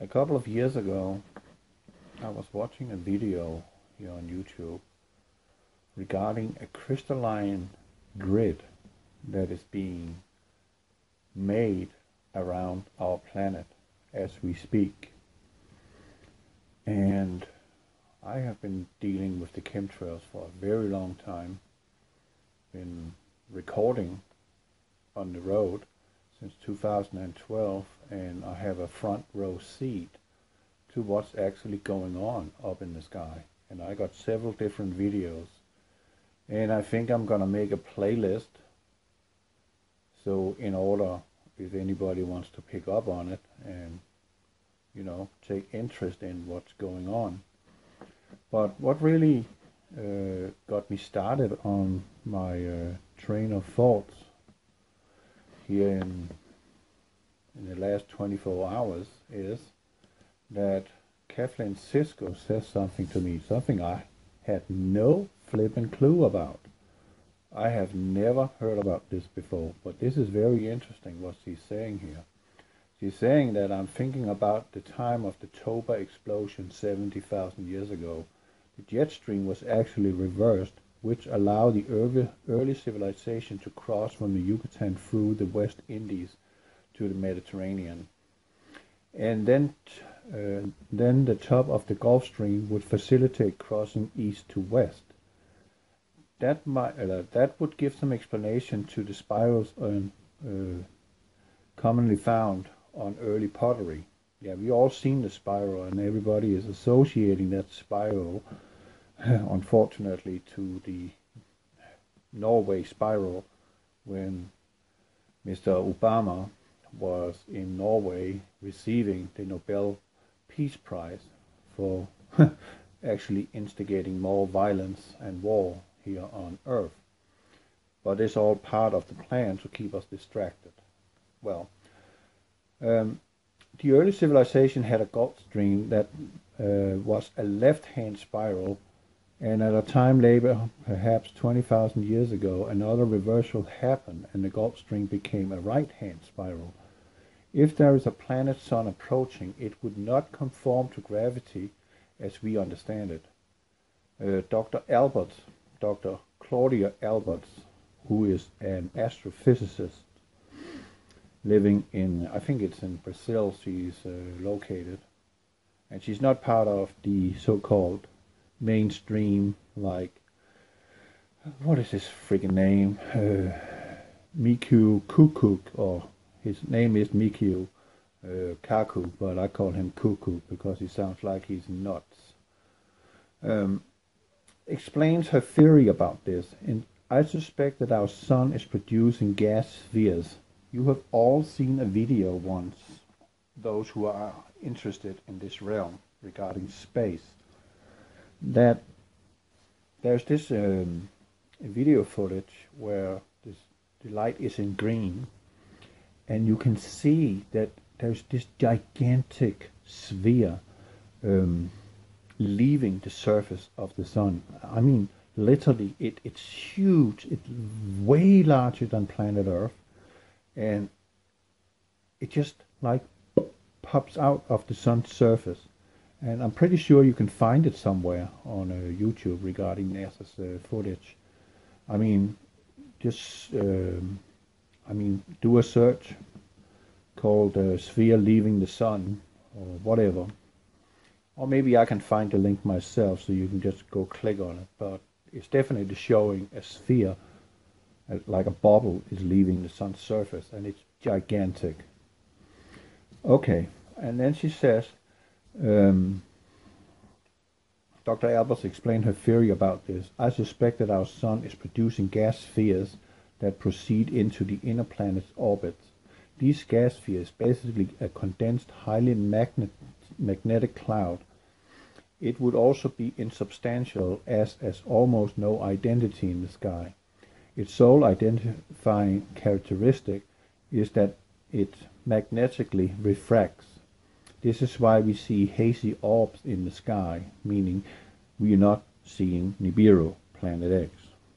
A couple of years ago, I was watching a video here on YouTube regarding a crystalline grid that is being made around our planet as we speak. And I have been dealing with the chemtrails for a very long time, been recording on the road since 2012, and I have a front row seat to what's actually going on up in the sky. And I got several different videos, and I think I'm gonna make a playlist, so in order, if anybody wants to pick up on it and take interest in what's going on. But what really got me started on my train of thoughts here in the last 24 hours is that Kathleen Cisco says something to me, something I had no flipping clue about. I have never heard about this before, but this is very interesting what she's saying here. She's saying that I'm thinking about the time of the Toba explosion 70,000 years ago. The jet stream was actually reversed, which allowed the early civilization to cross from the Yucatan through the West Indies to the Mediterranean. And then the top of the Gulf Stream would facilitate crossing east to west. That would give some explanation to the spirals commonly found on early pottery. Yeah, we all seen the spiral, and everybody is associating that spiral, unfortunately, to the Norway spiral when Mr. Obama was in Norway receiving the Nobel Peace Prize for actually instigating more violence and war here on Earth. But it's all part of the plan to keep us distracted. Well, the early civilization had a Gulf Stream that was a left-hand spiral, and at a time later, perhaps 20,000 years ago, another reversal happened and the Gulf Stream became a right-hand spiral. If there is a planet-sun approaching, it would not conform to gravity as we understand it. Dr. Claudia Alberts, who is an astrophysicist living in, I think it's in Brazil, she's located, and she's not part of the so-called mainstream, like, what is his freaking name, Miku Kukuk, or his name is Miku Kaku, but I call him Kukuk because he sounds like he's nuts. Explains her theory about this, and I suspect that our sun is producing gas spheres. You have all seen a video once, those who are interested in this realm regarding space, that there's this video footage where the light is in green, and you can see that there's this gigantic sphere leaving the surface of the sun. I mean, literally, it's huge. It's way larger than planet Earth, and it just like pops out of the sun's surface. And I'm pretty sure you can find it somewhere on YouTube regarding NASA's footage. I mean, just do a search called sphere leaving the sun or whatever. Or maybe I can find the link myself so you can just go click on it. But it's definitely showing a sphere, like a bubble is leaving the sun's surface, and it's gigantic. Okay, and then she says, Dr. Alberts explained her theory about this. I suspect that our sun is producing gas spheres that proceed into the inner planet's orbits. These gas spheres basically a condensed, highly magnetic cloud. It would also be insubstantial as almost no identity in the sky. Its sole identifying characteristic is that it magnetically refracts. This is why we see hazy orbs in the sky, meaning we are not seeing Nibiru, Planet X,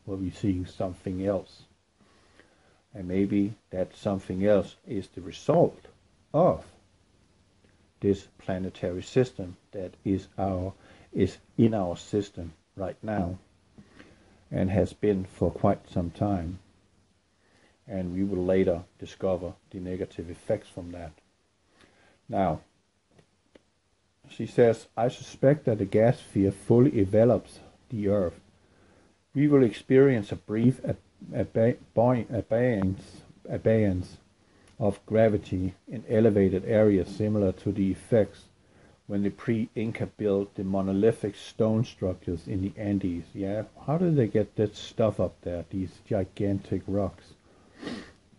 but we're seeing something else. And maybe that something else is the result of this planetary system that is in our system right now, and has been for quite some time. And we will later discover the negative effects from that. Now, she says, I suspect that the gas sphere fully envelops the Earth. We will experience a brief abeyance of gravity in elevated areas, similar to the effects when the pre-Inca built the monolithic stone structures in the Andes. Yeah, how did they get that stuff up there, these gigantic rocks?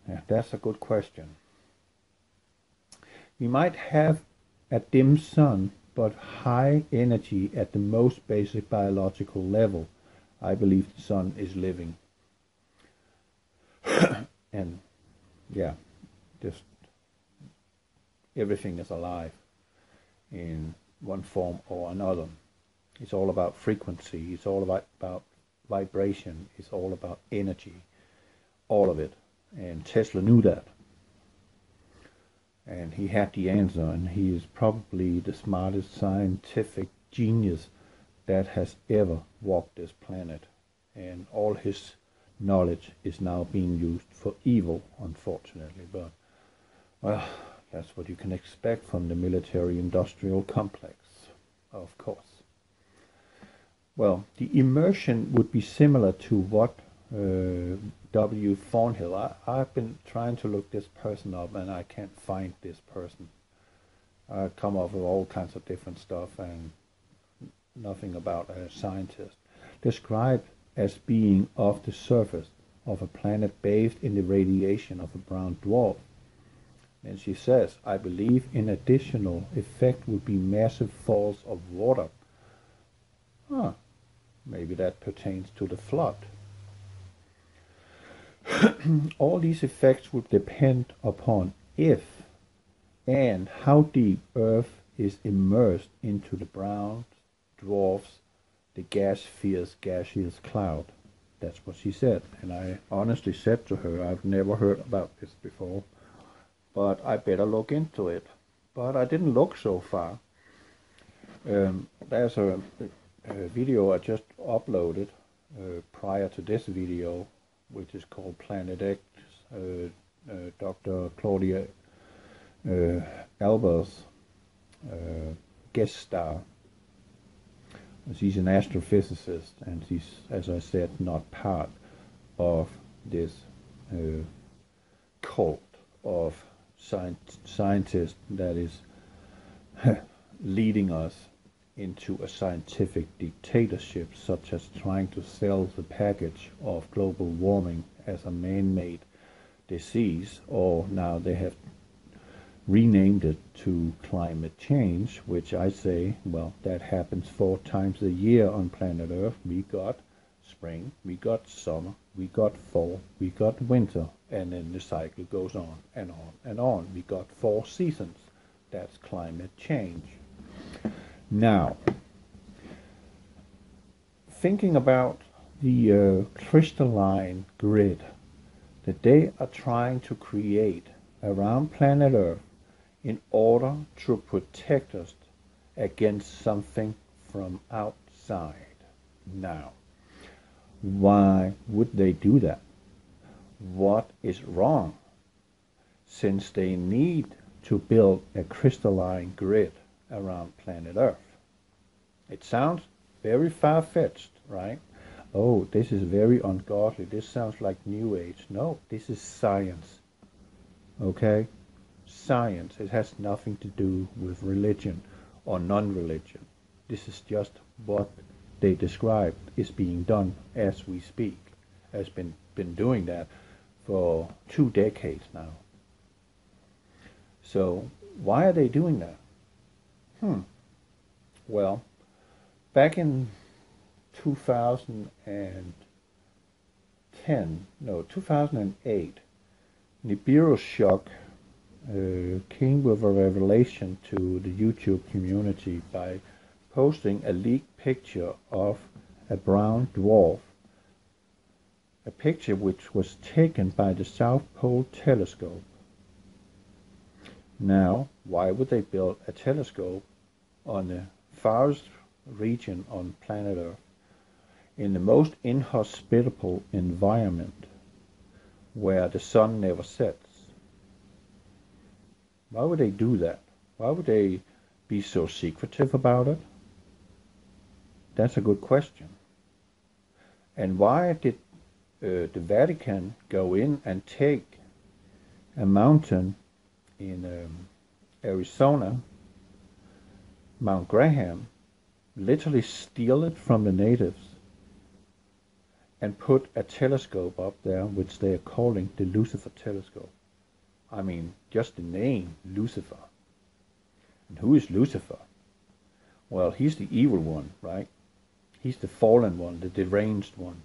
Yeah, that's a good question. We might have a dim sun, but high energy at the most basic biological level. I believe the sun is living. And yeah, just everything is alive in one form or another. It's all about frequency, it's all about vibration, it's all about energy, all of it. And Tesla knew that. And he had the answer, and he is probably the smartest scientific genius that has ever walked this planet. And all his knowledge is now being used for evil, unfortunately. But, well, that's what you can expect from the military-industrial complex, of course. Well, the immersion would be similar to what W. Thornhill. I've been trying to look this person up, and I can't find this person. I come up with all kinds of different stuff and nothing about a scientist. Described as being off the surface of a planet bathed in the radiation of a brown dwarf. And she says, I believe an additional effect would be massive falls of water. Maybe that pertains to the flood. All these effects would depend upon if and how deep Earth is immersed into the brown dwarfs, the gas sphere's gaseous cloud. That's what she said. And I honestly said to her, I've never heard about this before, but I better look into it. But I didn't look so far. There's a video I just uploaded prior to this video, which is called PlanetX. Dr. Claudia Alber's guest star. She's an astrophysicist, and she's, as I said, not part of this cult of scientists that is leading us into a scientific dictatorship, such as trying to sell the package of global warming as a man-made disease, or now they have renamed it to climate change, which I say, well, that happens 4 times a year on planet Earth. We got spring, we got summer, we got fall, we got winter, and then the cycle goes on and on and on. We got 4 seasons. That's climate change. Now, thinking about the crystalline grid that they are trying to create around planet Earth in order to protect us against something from outside. Now, why would they do that? What is wrong? Since they need to build a crystalline grid around planet Earth. It sounds very far-fetched, right? Oh, this is very ungodly. This sounds like New Age. No, this is science. Okay? Science. It has nothing to do with religion or non-religion. This is just what they describe is being done as we speak. Has been doing that for 2 decades now. So why are they doing that? Well, back in 2008, Nibiru Scrolls came with a revelation to the YouTube community by posting a leaked picture of a brown dwarf, a picture which was taken by the South Pole Telescope. Now, why would they build a telescope on the farthest region on planet Earth, in the most inhospitable environment, where the sun never sets? Why would they do that? Why would they be so secretive about it? That's a good question. And why did the Vatican go in and take a mountain in Arizona, Mount Graham, literally steal it from the natives and put a telescope up there, which they are calling the Lucifer telescope? I mean, just the name, Lucifer. And who is Lucifer? Well, he's the evil one, right? He's the fallen one, the deranged one.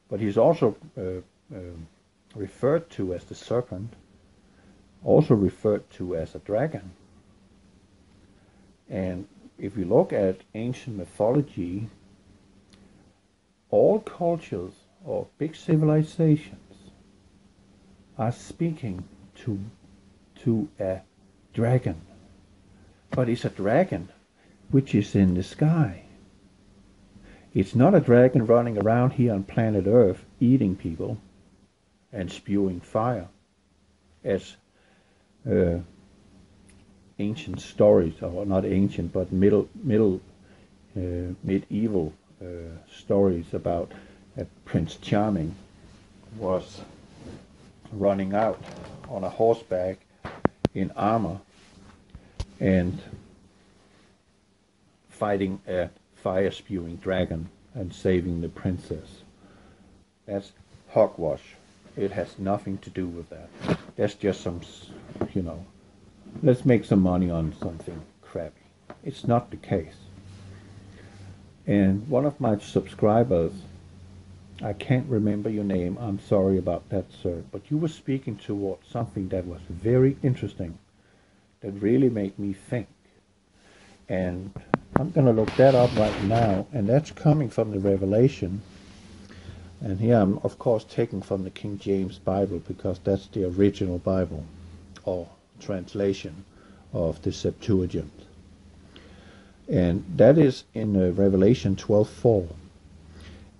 But he's also referred to as the serpent, also referred to as a dragon. And if you look at ancient mythology, all cultures or big civilizations are speaking to a dragon. But it's a dragon which is in the sky. It's not a dragon running around here on planet Earth eating people and spewing fire, as ancient stories, or not ancient, but medieval stories about Prince Charming was running out on a horseback in armor and fighting a fire-spewing dragon and saving the princess. That's hogwash. It has nothing to do with that. That's just some, let's make some money on something crappy. It's not the case. And one of my subscribers, I can't remember your name, I'm sorry about that, sir, but you were speaking towards something that was very interesting, that really made me think. And I'm going to look that up right now, and that's coming from the Revelation. And here I'm, of course, taking from the King James Bible, because that's the original Bible, or translation of the Septuagint. And that is in Revelation 12:4.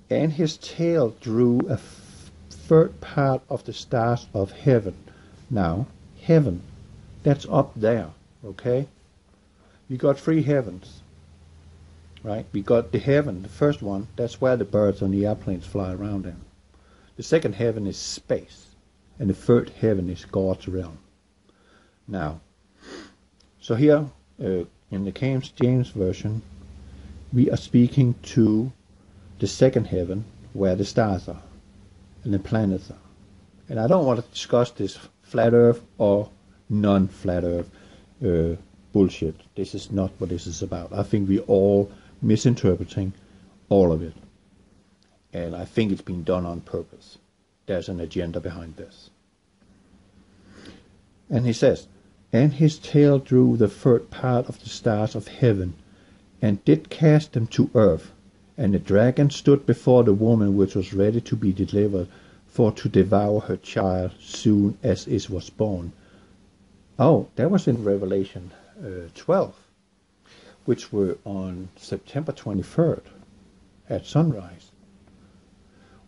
And his tail drew a third part of the stars of heaven. Now, heaven, that's up there, okay? We got three heavens, right? We got the heaven, the first one, that's where the birds on the airplanes fly around in. The second heaven is space, and the third heaven is God's realm. Now, so here, in the King James Version, we are speaking to the second heaven, where the stars are, and the planets are. And I don't want to discuss this flat earth or non-flat earth bullshit. This is not what this is about. I think we're all misinterpreting all of it. And I think it's been done on purpose. There's an agenda behind this. And he says, and his tail drew the third part of the stars of heaven, and did cast them to earth. And the dragon stood before the woman which was ready to be delivered, for to devour her child soon as it was born. Oh, that was in Revelation 12, which were on September 23rd at sunrise,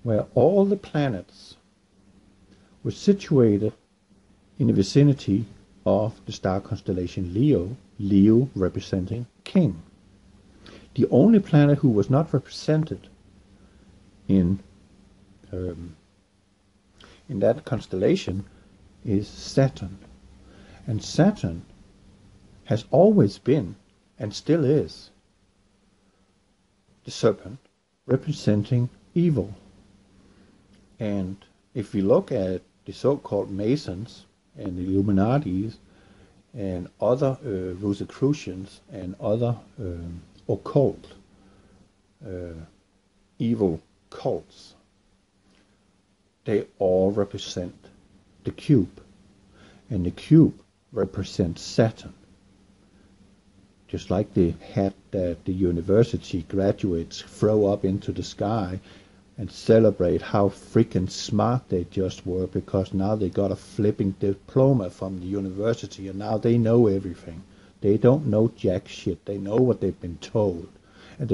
where all the planets were situated in the vicinity of the star constellation Leo, Leo representing king. The only planet who was not represented in that constellation is Saturn. And Saturn has always been, and still is, the serpent representing evil. And if we look at the so-called Masons and the Illuminatis and other Rosicrucians and other occult evil cults, they all represent the cube, and the cube represents Saturn. Just like the hat that the university graduates throw up into the sky and celebrate how freaking smart they just were, because now they got a flipping diploma from the university and now they know everything. They don't know jack shit. They know what they've been told, and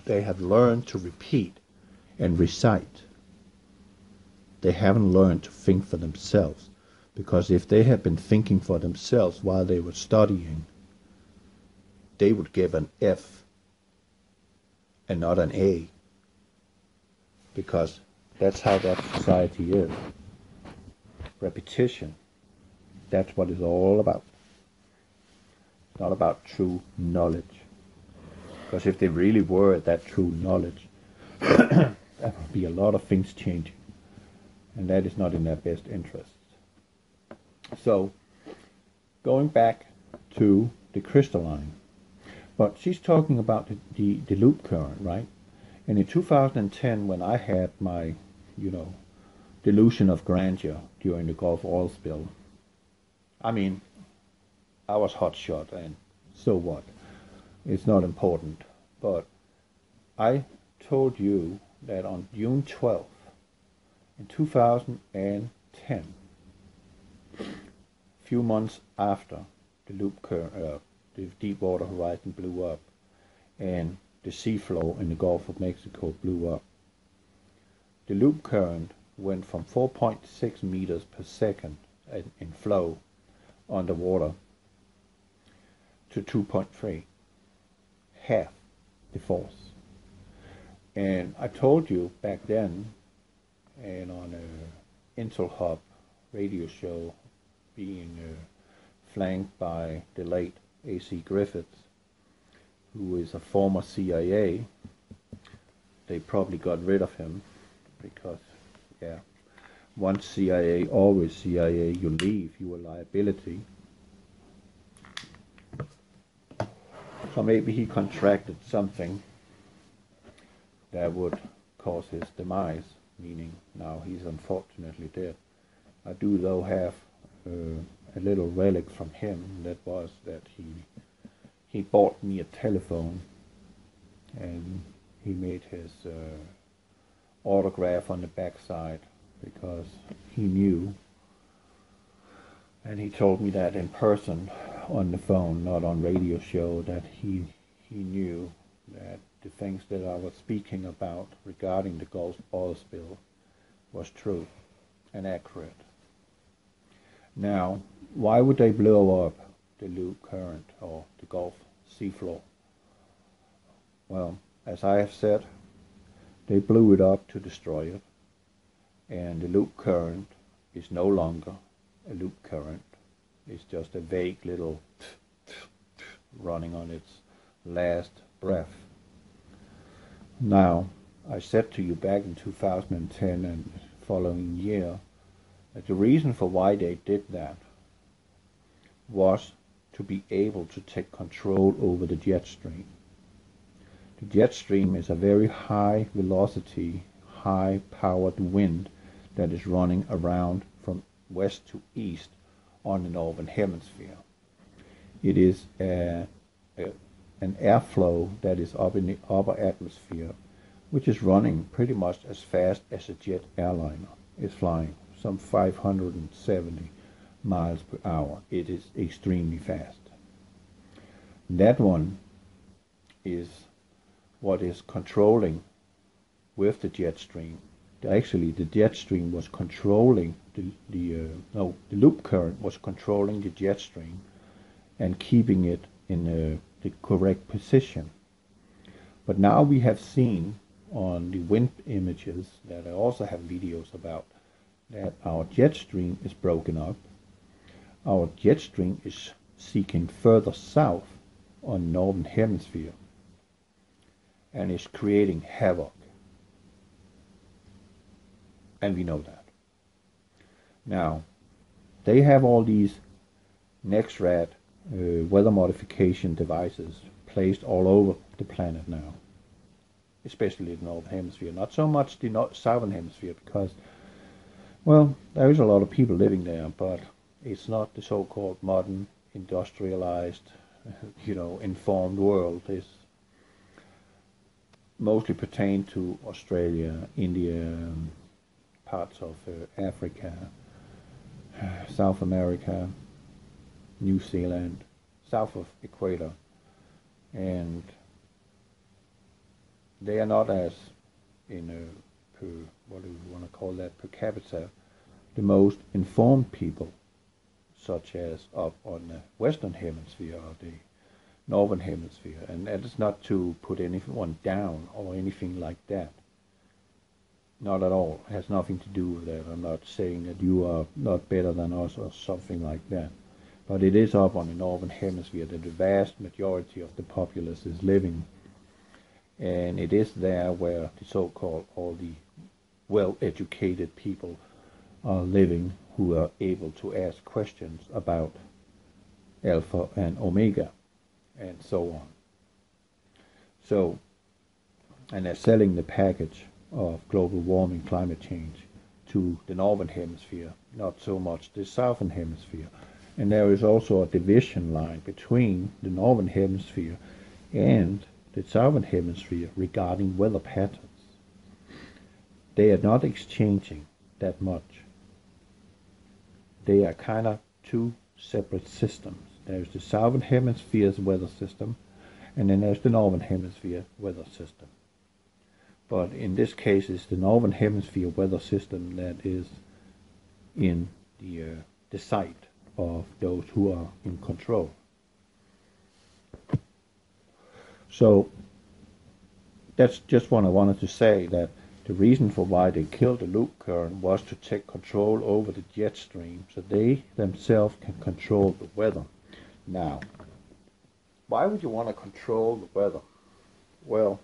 they have learned to repeat and recite. They haven't learned to think for themselves, because if they had been thinking for themselves while they were studying, they would give an F and not an A, because that's how that society is. Repetition. That's what it's all about. It's not about true knowledge. Because if they really were that true knowledge, there would be a lot of things changing. And that is not in their best interests. So, going back to the crystalline. But she's talking about the loop current, right? And in 2010, when I had my, delusion of grandeur during the Gulf oil spill, I mean, I was hotshot, and so what? It's not important. But I told you that on June 12th, in 2010, a few months after the loop current, the Deepwater Horizon blew up, and the seafloor in the Gulf of Mexico blew up, the loop current went from 4.6 meters per second in flow underwater to 2.3, half the force. And I told you back then, and on a Intel Hub radio show being flanked by the late A.C. Griffiths, who is a former CIA. They probably got rid of him because, once CIA, always CIA. You leave, you a liability. So maybe he contracted something that would cause his demise, meaning now he's unfortunately dead. I do though have a little relic from him, that was that he bought me a telephone, and he made his autograph on the backside, because he knew, and he told me that in person on the phone, not on radio show, that he knew that the things that I was speaking about regarding the Gulf oil spill was true and accurate. Now, why would they blow up the loop current or the Gulf seafloor? Well, as I have said, they blew it up to destroy it, and the loop current is no longer a loop current. It's just a vague little running on its last breath. Now, I said to you back in 2010 and following year that the reason for why they did that was to be able to take control over the jet stream. The jet stream is a very high velocity, high powered wind that is running around from west to east on the northern hemisphere. It is an airflow that is up in the upper atmosphere, which is running pretty much as fast as a jet airliner is flying, some 570 miles per hour. It is extremely fast. That one is what is controlling with the jet stream. Actually, the jet stream was controlling the loop current was controlling the jet stream and keeping it in the correct position. But now we have seen on the wind images that I also have videos about that our jet stream is broken up. Our jet stream is seeking further south on the northern hemisphere and is creating havoc. And we know that. Now, they have all these NEXRAD weather modification devices placed all over the planet now, especially the northern hemisphere. Not so much the southern hemisphere, because, well, there is a lot of people living there, but it's not the so-called modern, industrialized, informed world. mostly pertain to Australia, India, parts of Africa, South America, New Zealand, south of equator, and they are not as in per, what do we want to call that, per capita, the most informed people, such as up on the Western Hemisphere or the Northern Hemisphere. And that is not to put anyone down or anything like that. Not at all. It has nothing to do with that. I'm not saying that you are not better than us or something like that. But it is up on the Northern Hemisphere that the vast majority of the populace is living. And it is there where the so-called all the well-educated people are living, who are able to ask questions about alpha and omega and so on. So, and they're selling the package of global warming, climate change to the Northern Hemisphere, not so much the Southern Hemisphere. And there is also a division line between the Northern Hemisphere and the Southern Hemisphere regarding weather patterns. They are not exchanging that much. They are kind of two separate systems. There's the Southern Hemisphere's weather system, and then there's the Northern Hemisphere weather system. But in this case, it's the Northern Hemisphere weather system that is in the sight of those who are in control. So that's just what I wanted to say, that the reason for why they killed the loop current was to take control over the jet stream so they themselves can control the weather. Now, why would you want to control the weather? Well,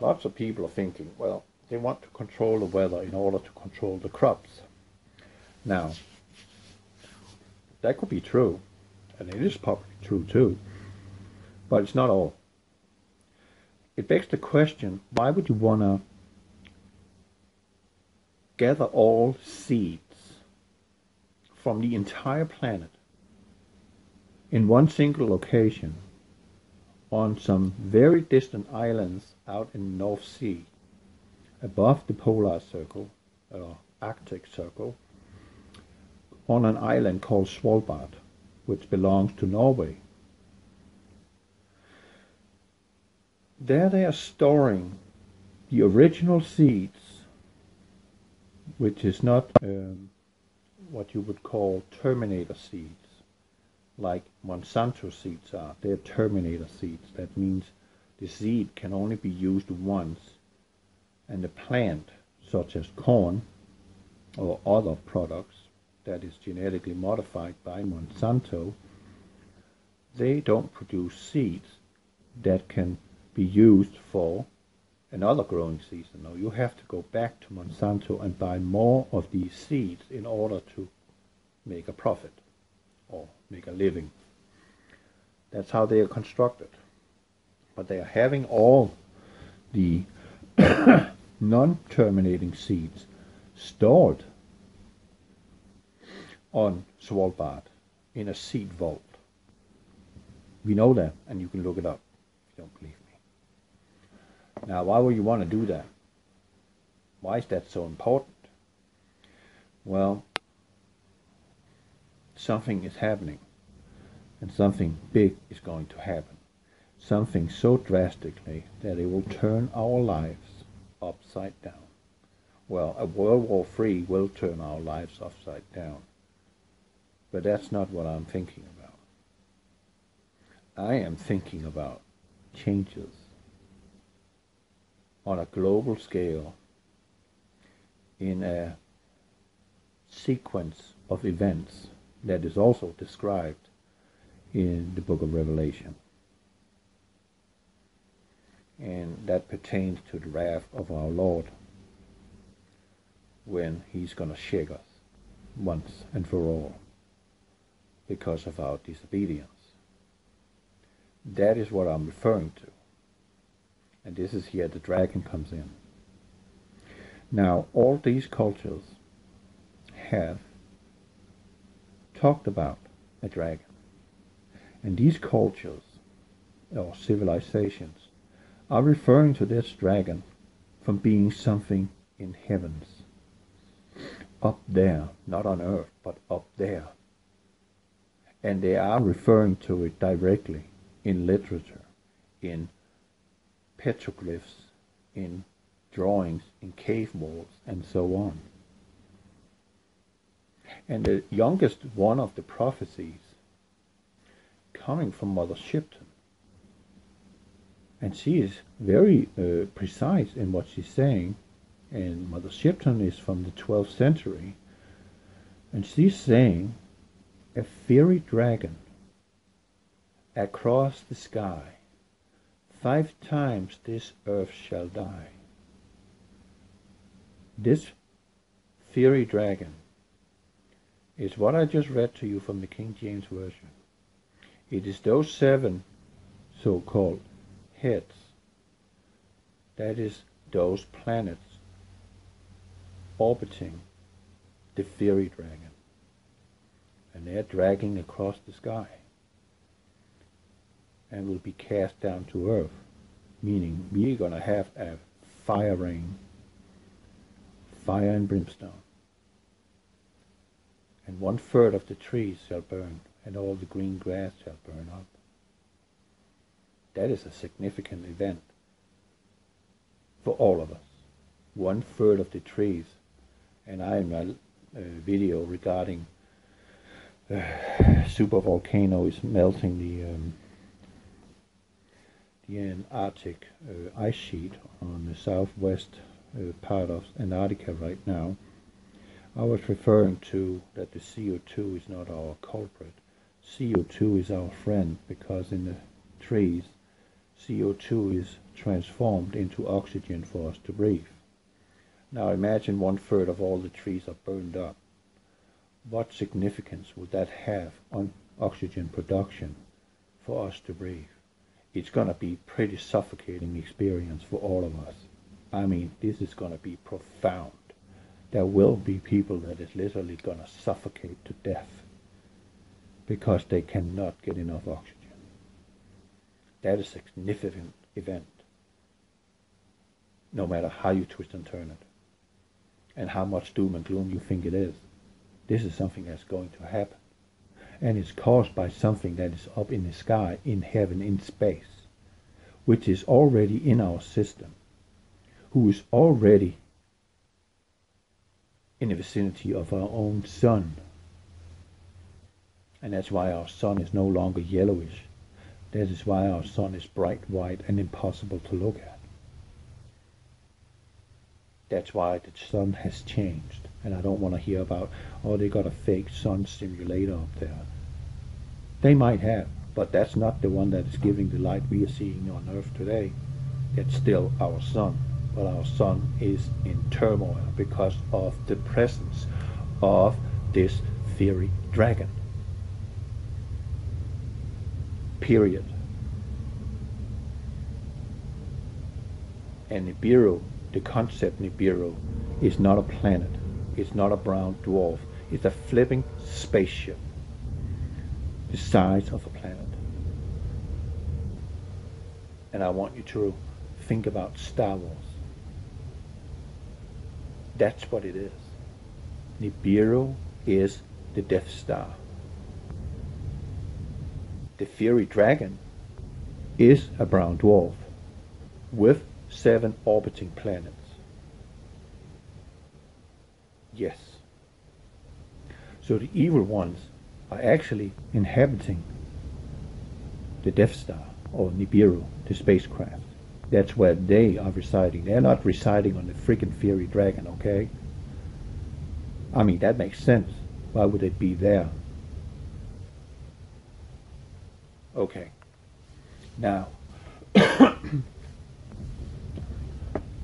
lots of people are thinking, well, they want to control the weather in order to control the crops. Now, that could be true, and it is probably true too, but it's not all. It begs the question, why would you want to gather all seeds from the entire planet in one single location on some very distant islands out in the North Sea, above the polar circle, or Arctic circle, on an island called Svalbard, which belongs to Norway. There they are storing the original seeds, which is not what you would call terminator seeds, like Monsanto seeds are. They're terminator seeds. That means the seed can only be used once, and the plant, such as corn or other products that is genetically modified by Monsanto, they don't produce seeds that can be used for another growing season. No, you have to go back to Monsanto and buy more of these seeds in order to make a profit or make a living. That's how they are constructed. But they are having all the non-terminating seeds stored on Svalbard in a seed vault. We know that, and you can look it up if you don't believe me. Now, why would you want to do that? Why is that so important? Well, something is happening, and something big is going to happen. Something so drastically that it will turn our lives upside down. Well, a World War III will turn our lives upside down. But that's not what I'm thinking about. I am thinking about changes on a global scale in a sequence of events that is also described in the book of Revelation. And that pertains to the wrath of our Lord, when he's going to shake us once and for all because of our disobedience. That is what I'm referring to. And this is here the dragon comes in. Now, all these cultures have talked about a dragon. And these cultures, or civilizations, are referring to this dragon from being something in heavens. Up there, not on earth, but up there. And they are referring to it directly in literature, in petroglyphs, in drawings, in cave walls, and so on. And the youngest one of the prophecies coming from Mother Shipton. And she is very precise in what she's saying. And Mother Shipton is from the 12th century. And she's saying, a fiery dragon across the sky, 5 times this earth shall die. This fiery dragon is what I just read to you from the King James Version. It is those 7 so-called heads, that is those planets orbiting the fiery dragon, and they're dragging across the sky and will be cast down to earth, meaning we're going to have a fire rain, fire and brimstone, and 1/3 of the trees shall burn, and all the green grass shall burn up. That is a significant event for all of us. 1/3 of the trees, and I in my video regarding supervolcano is melting the Antarctic ice sheet on the southwest part of Antarctica right now. I was referring to that the CO2 is not our culprit. CO2 is our friend, because in the trees CO2 is transformed into oxygen for us to breathe. Now imagine 1/3 of all the trees are burned up. What significance would that have on oxygen production for us to breathe? It's going to be pretty suffocating experience for all of us. I mean, this is going to be profound. There will be people that is literally going to suffocate to death because they cannot get enough oxygen. That is a significant event, no matter how you twist and turn it, and how much doom and gloom you think it is. This is something that's going to happen, and it's caused by something that is up in the sky, in heaven, in space, which is already in our system, who is already in the vicinity of our own sun. And that's why our sun is no longer yellowish. That is why our sun is bright white and impossible to look at. That's why the sun has changed. And I don't want to hear about, oh, they got a fake sun simulator up there. They might have, but that's not the one that is giving the light we are seeing on Earth today. It's still our sun. But our sun is in turmoil because of the presence of this fiery dragon. Period. And Nibiru, the concept Nibiru, is not a planet. It's not a brown dwarf. It's a flipping spaceship the size of a planet. And I want you to think about Star Wars. That's what it is. Nibiru is the Death Star. The fiery dragon is a brown dwarf with 7 orbiting planets. Yes. So the evil ones are actually inhabiting the Death Star, or Nibiru, the spacecraft. That's where they are residing. They're not residing on the freaking fiery dragon, okay? I mean, that makes sense. Why would it be there? Okay. Now,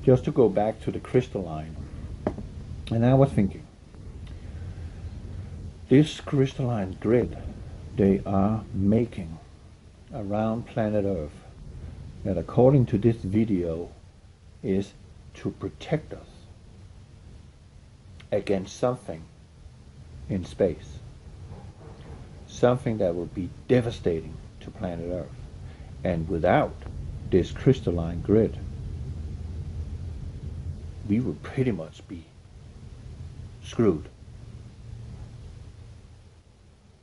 just to go back to the crystalline, and I was thinking, this crystalline grid they are making around planet Earth, that according to this video is to protect us against something in space, something that will be devastating to planet Earth. And without this crystalline grid, we would pretty much be screwed.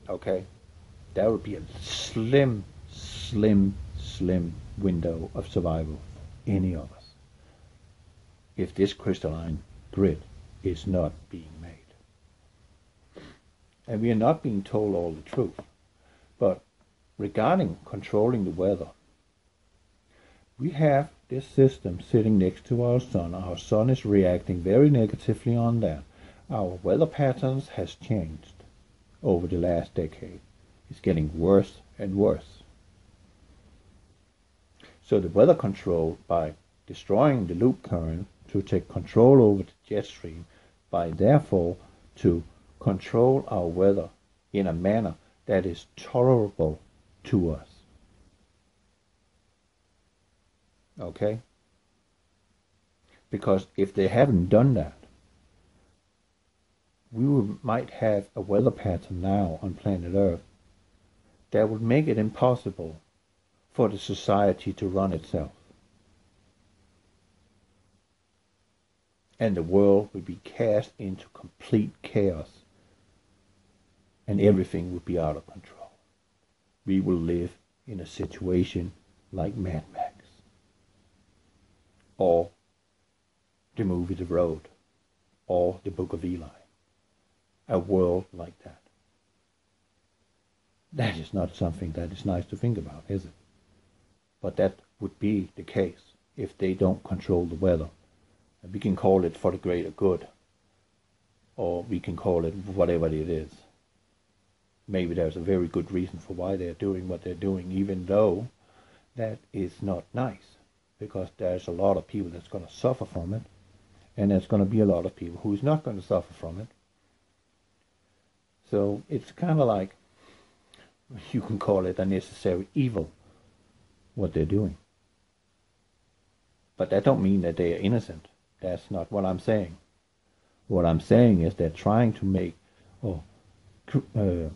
Okay? That would be a slim window of survival for any of us if this crystalline grid is not being made. And we are not being told all the truth. But regarding controlling the weather, we have this system sitting next to our sun. Our sun is reacting very negatively on that. Our weather patterns has changed over the last decade. It's getting worse and worse. So the weather control, by destroying the loop current to take control over the jet stream, by therefore to control our weather in a manner that is tolerable to us. Okay? Because if they haven't done that, we might have a weather pattern now on planet Earth that would make it impossible for the society to run itself. And the world would be cast into complete chaos, and everything would be out of control. We will live in a situation like Mad Max, or the movie The Road, or the Book of Eli. A world like that. That is not something that is nice to think about, is it? But that would be the case if they don't control the weather. And we can call it for the greater good, or we can call it whatever it is. Maybe there's a very good reason for why they're doing what they're doing, even though that is not nice, because there's a lot of people that's going to suffer from it, and there's going to be a lot of people who's not going to suffer from it. So it's kind of like, you can call it a necessary evil, what they're doing. But that don't mean that they are innocent. That's not what I'm saying. What I'm saying is they're trying to make or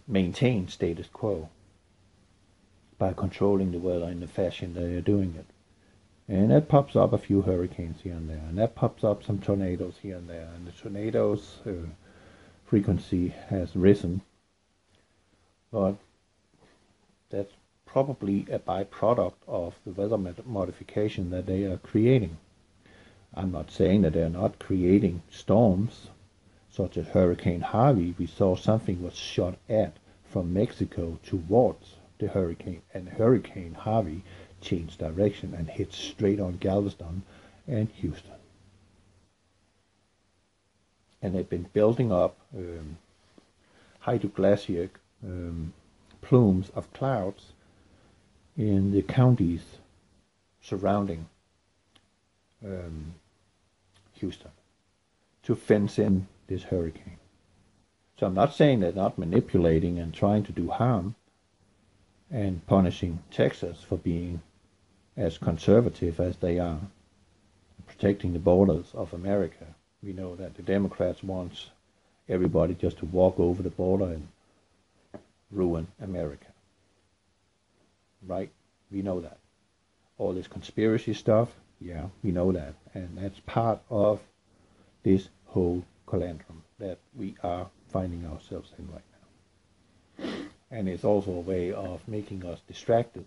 maintain status quo by controlling the weather in the fashion that they're doing it. And that pops up a few hurricanes here and there, and that pops up some tornadoes here and there, and the tornadoes frequency has risen, but that's probably a byproduct of the weather modification that they are creating. I'm not saying that they're not creating storms, such as Hurricane Harvey. We saw something was shot at from Mexico towards the hurricane, and Hurricane Harvey changed direction and hit straight on Galveston and Houston. And they've been building up hydroglacial plumes of clouds in the counties surrounding Houston to fence in this hurricane. So I'm not saying they're not manipulating and trying to do harm and punishing Texas for being as conservative as they are, protecting the borders of America. We know that the Democrats want everybody just to walk over the border and ruin America. Right? We know that. All this conspiracy stuff, yeah, we know that. And that's part of this whole conundrum that we are finding ourselves in right now. And it's also a way of making us distracted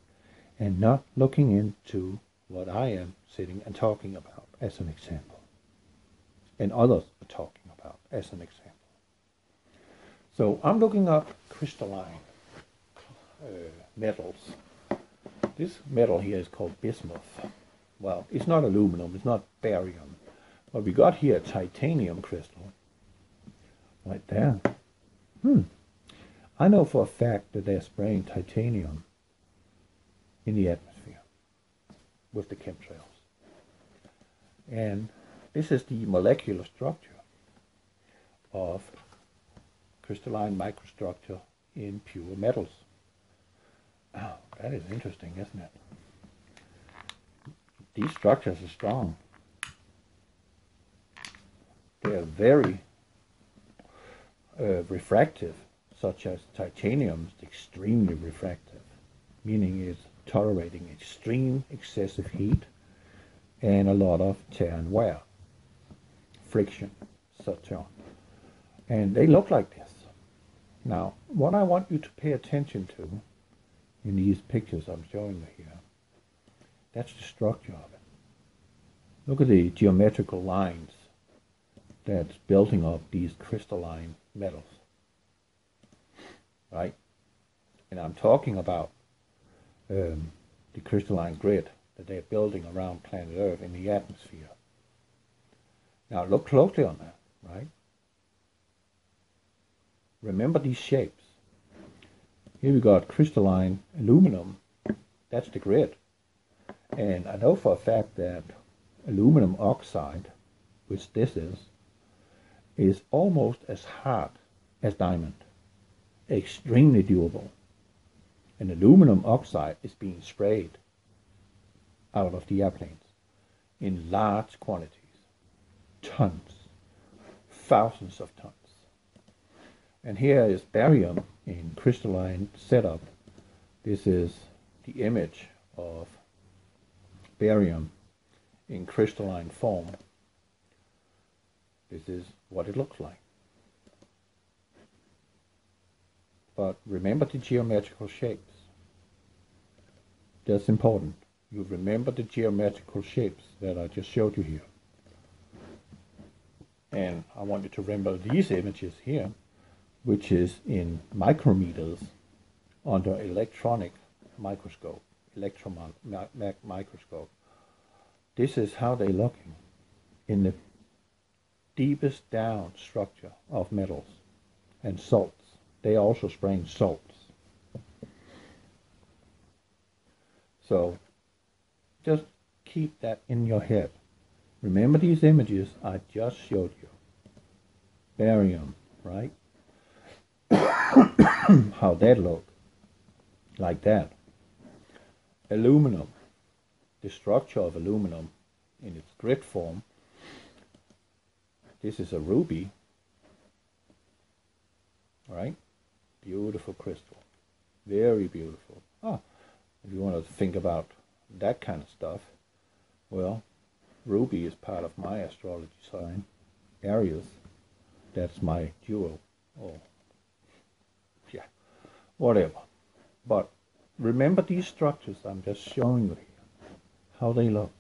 and not looking into what I am sitting and talking about as an example. And others are talking about as an example. So I'm looking up crystalline metals. This metal here is called bismuth. Well, it's not aluminum, it's not barium. But we got here titanium crystal. Right there. I know for a fact that they're spraying titanium in the atmosphere with the chemtrails. And this is the molecular structure of crystalline microstructure in pure metals. Oh, that is interesting, isn't it? These structures are strong. They are very refractive, such as titanium is extremely refractive, meaning tolerating extreme excessive heat and a lot of tear and wear, friction, such on. And they look like this. Now, what I want you to pay attention to in these pictures I'm showing you here, that's the structure of it. Look at the geometrical lines that's building up these crystalline metals, right? And I'm talking about the crystalline grid that they're building around planet Earth in the atmosphere. Now look closely on that, right? Remember these shapes. Here we got crystalline aluminum. That's the grid. And I know for a fact that aluminum oxide, which this is almost as hard as diamond. Extremely durable. And aluminum oxide is being sprayed out of the airplanes in large quantities. Tons. Thousands of tons. And here is barium in crystalline setup. This is the image of barium in crystalline form. This is what it looks like. But remember the geometrical shapes. That's important. You remember the geometrical shapes that I just showed you here. And I want you to remember these images here, which is in micrometers under electronic microscope, electron microscope. This is how they're looking in the deepest down structure of metals and salts. They are also spraying salts. So just keep that in your head. Remember these images I just showed you. Barium, right? How that look. Like that. Aluminum. The structure of aluminum in its grid form. This is a ruby. Right? Beautiful crystal. Very beautiful. If you want to think about that kind of stuff, well, ruby is part of my astrology sign, Aries. That's my jewel. Oh, yeah, whatever. But remember these structures I'm just showing you here, how they look.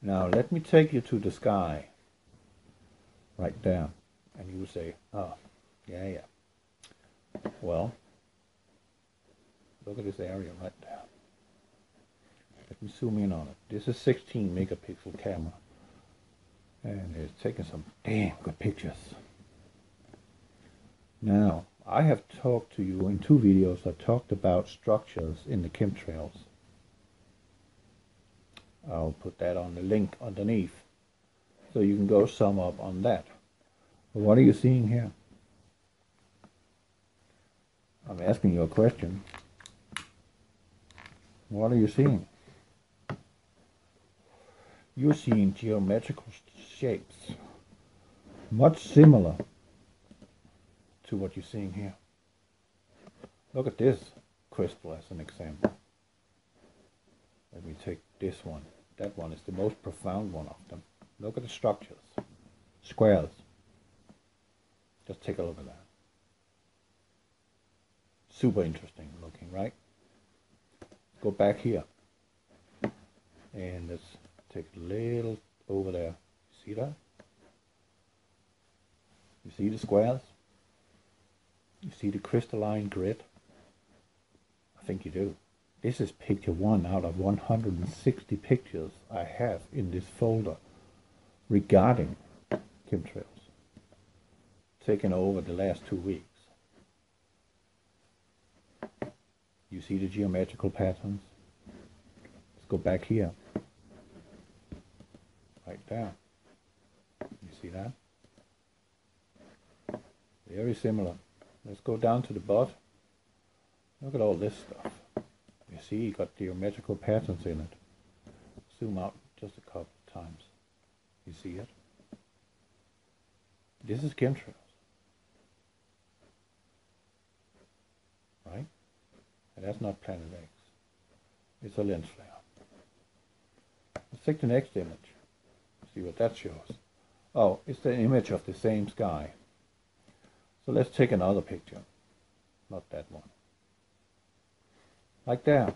Now let me take you to the sky, right there, and you say, oh, yeah. Well, look at this area right there. Let me zoom in on it. This is 16 megapixel camera. And it's taking some damn good pictures. Now, I have talked to you in 2 videos. I talked about structures in the chemtrails. I'll put that on the link underneath. So you can go sum up on that. But what are you seeing here? I'm asking you a question. What are you seeing? You're seeing geometrical shapes, much similar to what you're seeing here. Look at this crystal as an example. Let me take this one. That one is the most profound one of them. Look at the structures. Squares. Just take a look at that. Super interesting looking, right? Go back here. And let's take a little over there. See that? You see the squares? You see the crystalline grid? I think you do. This is picture 1 out of 160 pictures I have in this folder regarding chemtrails, taken over the last 2 weeks. You see the geometrical patterns? Let's go back here. Right there. You see that? Very similar. Let's go down to the bottom. Look at all this stuff. You see, you got geometrical patterns in it. Zoom out just a couple of times. You see it? This is chemtrails. Right? And that's not PlanetX. It's a lens flare. Let's take the next image. See what that shows. Oh, it's the image of the same sky. So let's take another picture. Not that one. Like that.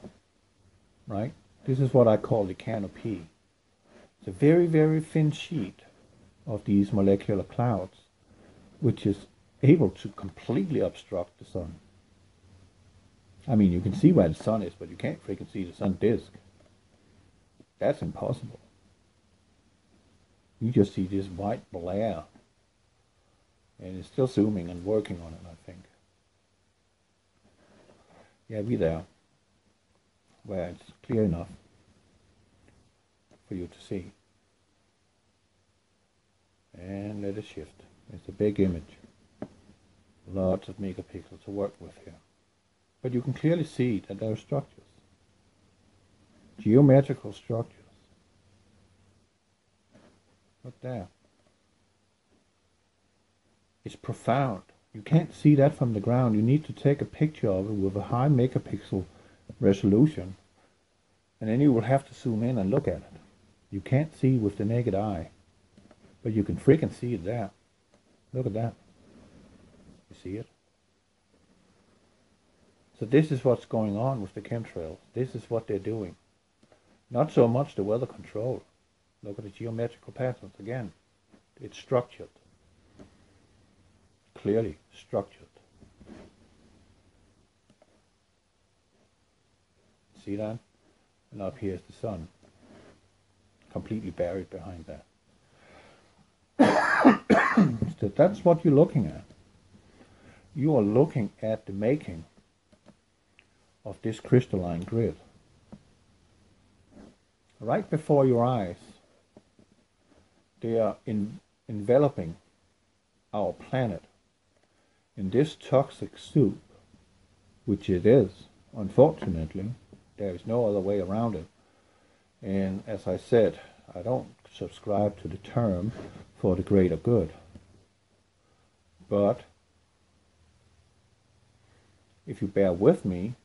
Right? This is what I call the canopy. It's a very, very thin sheet of these molecular clouds, which is able to completely obstruct the sun. I mean, you can see where the sun is, but you can't freaking see the sun disk. That's impossible. You just see this white blare. And it's still zooming and working on it, I think. Yeah, we're there. Where it's clear enough for you to see. And let it shift. It's a big image. Lots of megapixels to work with here. But you can clearly see that there are structures. Geometrical structures. Look there. It's profound. You can't see that from the ground. You need to take a picture of it with a high megapixel resolution. And then you will have to zoom in and look at it. You can't see with the naked eye. But you can freaking see it there. Look at that. You see it? So this is what's going on with the chemtrails. This is what they're doing. Not so much the weather control. Look at the geometrical patterns again. It's structured. Clearly structured. See that? And up here is the sun. Completely buried behind that. So that's what you're looking at. You are looking at the making of this crystalline grid. Right before your eyes, they are enveloping our planet in this toxic soup, which it is, unfortunately. There is no other way around it. And as I said, I don't subscribe to the term for the greater good. But if you bear with me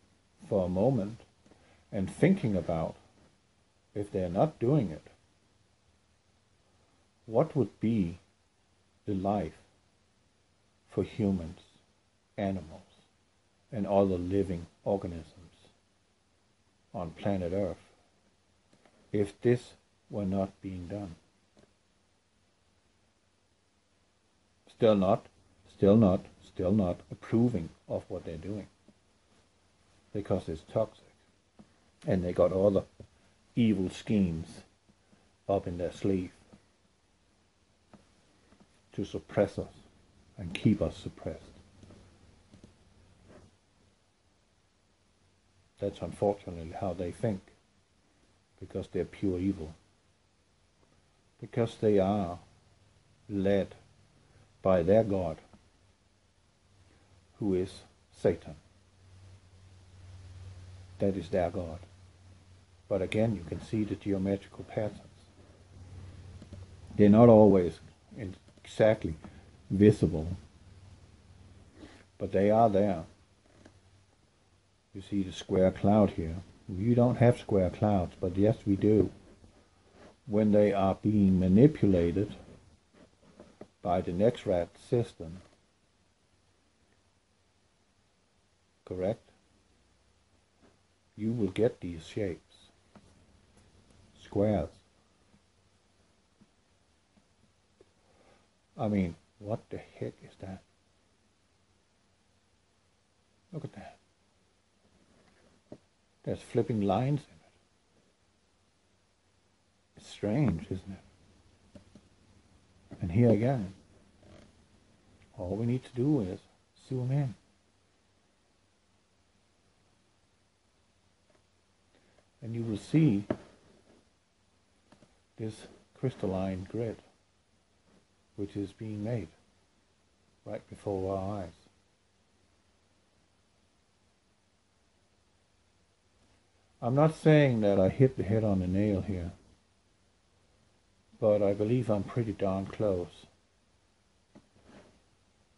for a moment and thinking about if they're not doing it, what would be the life for humans, animals, and other living organisms on planet Earth if this were not being done? Still not approving of what they're doing, because it's toxic, and they got other evil schemes up in their sleeve to suppress us and keep us suppressed. That's unfortunately how they think, because they're pure evil, because they are led by their God, who is Satan. That is their God. But again, you can see the geometrical patterns. They're not always exactly visible, but they are there. You see the square cloud here. We don't have square clouds, but yes, we do. When they are being manipulated by the NextRad system, correct? You will get these shapes, squares. I mean, what the heck is that? Look at that. There's flipping lines in it. It's strange, isn't it? And here again, all we need to do is zoom in. And you will see this crystalline grid, which is being made right before our eyes. I'm not saying that I hit the head on the nail here, but I believe I'm pretty darn close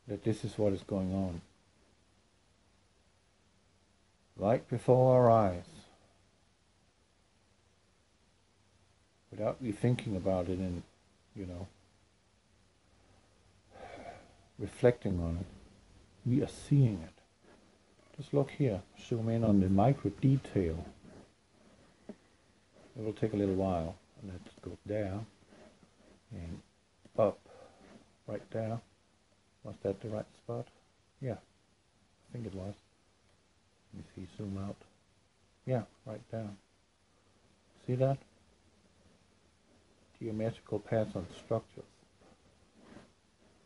that this is what is going on. Right before our eyes, without you thinking about it and, you know, reflecting on it, we are seeing it. Just look here, zoom in on the micro detail. It will take a little while. Let's go there and up, right there. Was that the right spot? Yeah, I think it was. Let me see, zoom out. Yeah, right there. See that? Geometrical patterns on structures.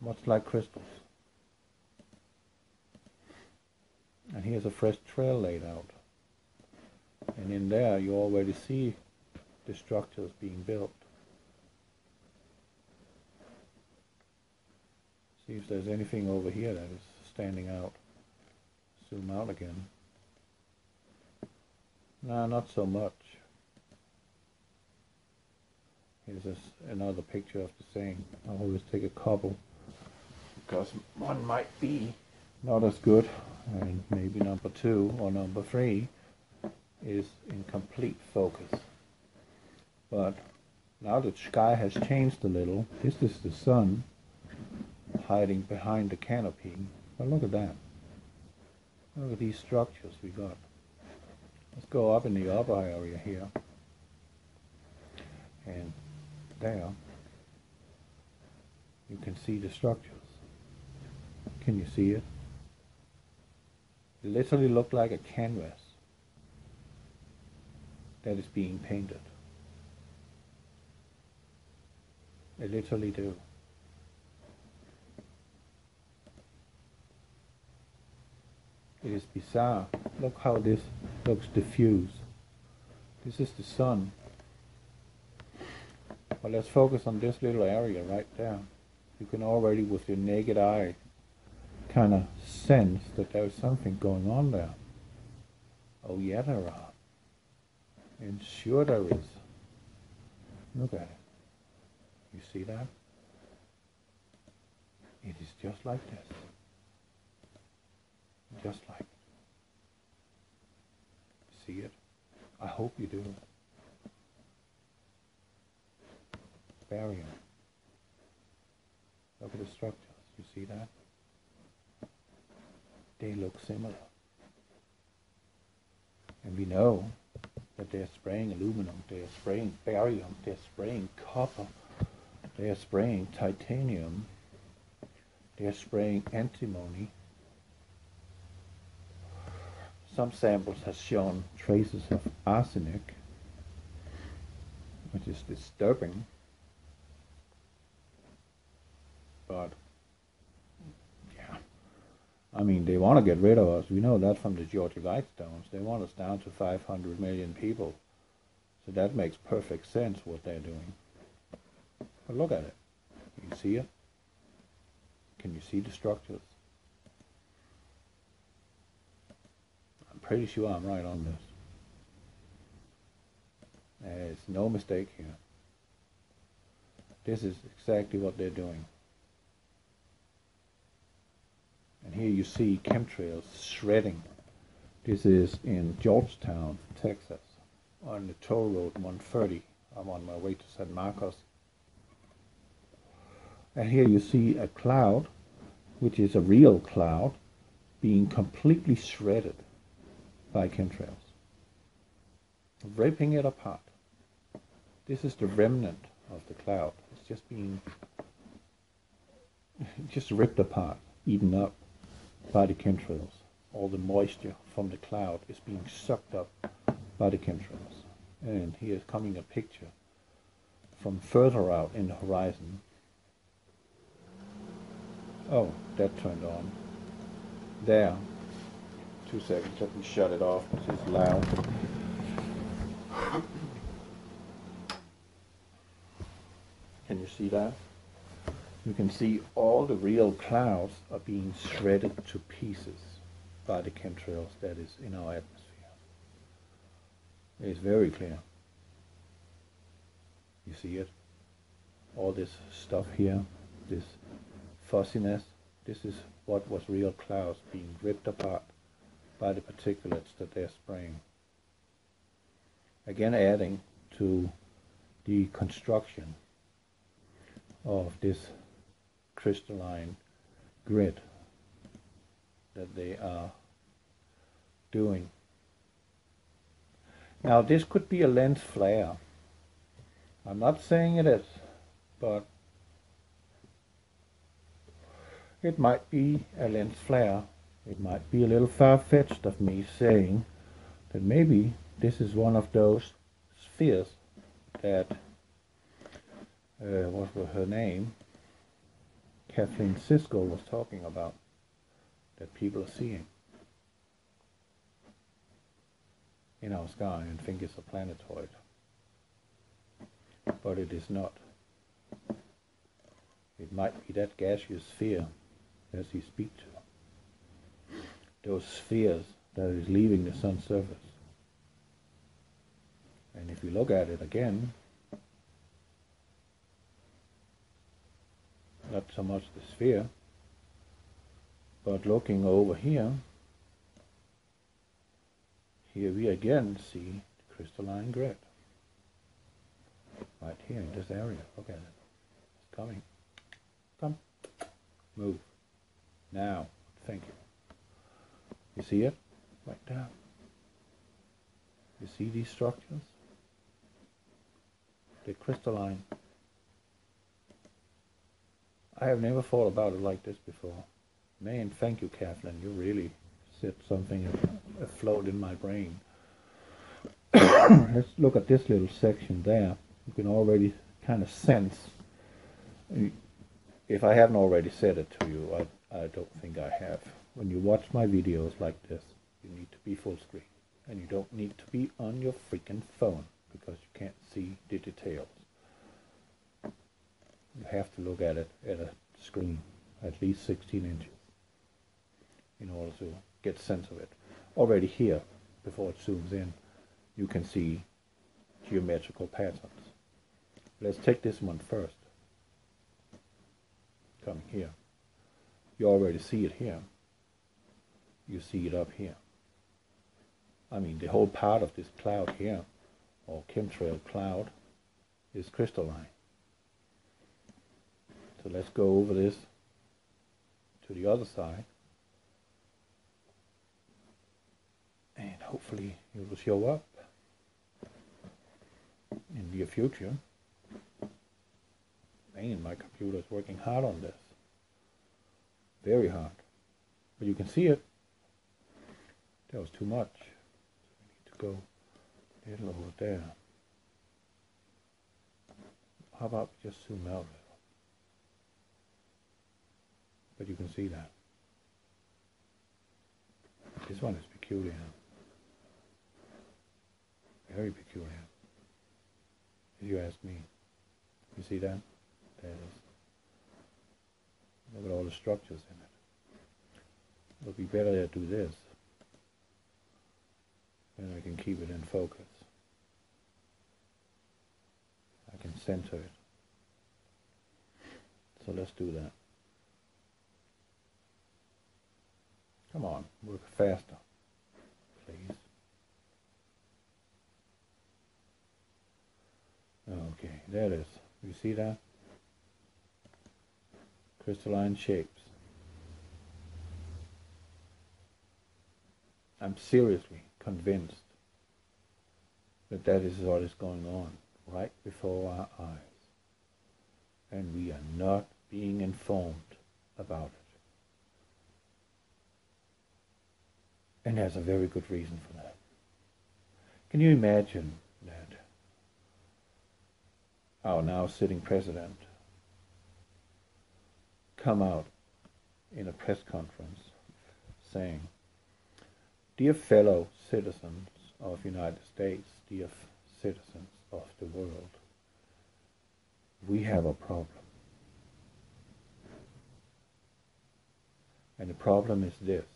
Much like crystals. And here's a fresh trail laid out. And in there you already see the structures being built. See if there's anything over here that is standing out. Zoom out again. No, not so much. Here's another picture of the same. I always take a couple because one might be not as good, and maybe number 2 or number 3 is in complete focus. But now the sky has changed a little. This is the sun hiding behind the canopy. But look at that. Look at these structures we got. Let's go up in the upper area here. And there you can see the structures. Can you see it? It literally looked like a canvas that is being painted. They literally do. It is bizarre. Look how this looks diffuse. This is the sun. But let's focus on this little area right there. You can already, with your naked eye, kind of sense that there is something going on there. Oh yeah, there are. And sure there is. Look at it. You see that? It is just like this. Just like it. See it? I hope you do. Barium. Look at the structures. You see that? They look similar. And we know that they're spraying aluminum, they're spraying barium, they're spraying copper, they're spraying titanium, they're spraying antimony. Some samples have shown traces of arsenic, which is disturbing. But yeah, I mean, they want to get rid of us. We know that from the Georgia Guidestones. They want us down to 500 million people. So that makes perfect sense what they're doing. But look at it. You can see it? Can you see the structures? I'm pretty sure I'm right on this. There's no mistake here. This is exactly what they're doing. And here you see chemtrails shredding. This is in Georgetown, Texas, on the toll road 130. I'm on my way to San Marcos. And here you see a cloud, which is a real cloud, being completely shredded by chemtrails, ripping it apart. This is the remnant of the cloud. It's just being ripped apart, eaten up by the chemtrails. All the moisture from the cloud is being sucked up by the chemtrails. And here's coming a picture from further out in the horizon. Oh, that turned on. There. 2 seconds, let me shut it off because it's loud. Can you see that? You can see all the real clouds are being shredded to pieces by the chemtrails that is in our atmosphere. It's very clear. You see it? All this stuff here, this fussiness, this is what was real clouds being ripped apart by the particulates that they're spraying. Again, adding to the construction of this crystalline grid that they are doing. Now this could be a lens flare. I'm not saying it is, but it might be a lens flare. It might be a little far-fetched of me saying that maybe this is one of those spheres that, what was her name? Kathleen Siskel was talking about, that people are seeing in our sky and think it's a planetoid. But it is not. It might be that gaseous sphere as you speak to. Those spheres that is leaving the sun's surface. And if you look at it again, not so much the sphere, but looking over here, here we again see the crystalline grid. Right here in this area. Look at it. It's coming. Come. Move. Now. Thank you. You see it? Right there. You see these structures? They're crystalline. I have never thought about it like this before. Man, thank you, Kathleen. You really set something afloat in my brain. Let's look at this little section there. You can already kind of sense, if I haven't already said it to you, I don't think I have. When you watch my videos like this, you need to be full screen. And you don't need to be on your freaking phone, because you can't see the details. You have to look at it at a screen, at least 16 inches, in order to get sense of it. Already here, before it zooms in, you can see geometrical patterns. Let's take this one first. Coming here. You already see it here. You see it up here. I mean, the whole part of this cloud here, or chemtrail cloud, is crystalline. So let's go over this to the other side. And hopefully it will show up in the near future. Man, my computer is working hard on this. Very hard. But you can see it. That was too much. So we need to go a little over there. How about we just zoom out a little? But you can see that. This one is peculiar. Very peculiar. If you ask me. You see that? There it is. Look at all the structures in it. It would be better to do this. Then I can keep it in focus. I can center it. So let's do that. Come on, work faster, please. Okay, there it is. You see that? Crystalline shapes. I'm seriously convinced that that is what is going on right before our eyes. And we are not being informed about it. And there's a very good reason for that. Can you imagine that our now sitting president come out in a press conference saying, "Dear fellow citizens of the United States, dear citizens of the world, we have a problem. And the problem is this.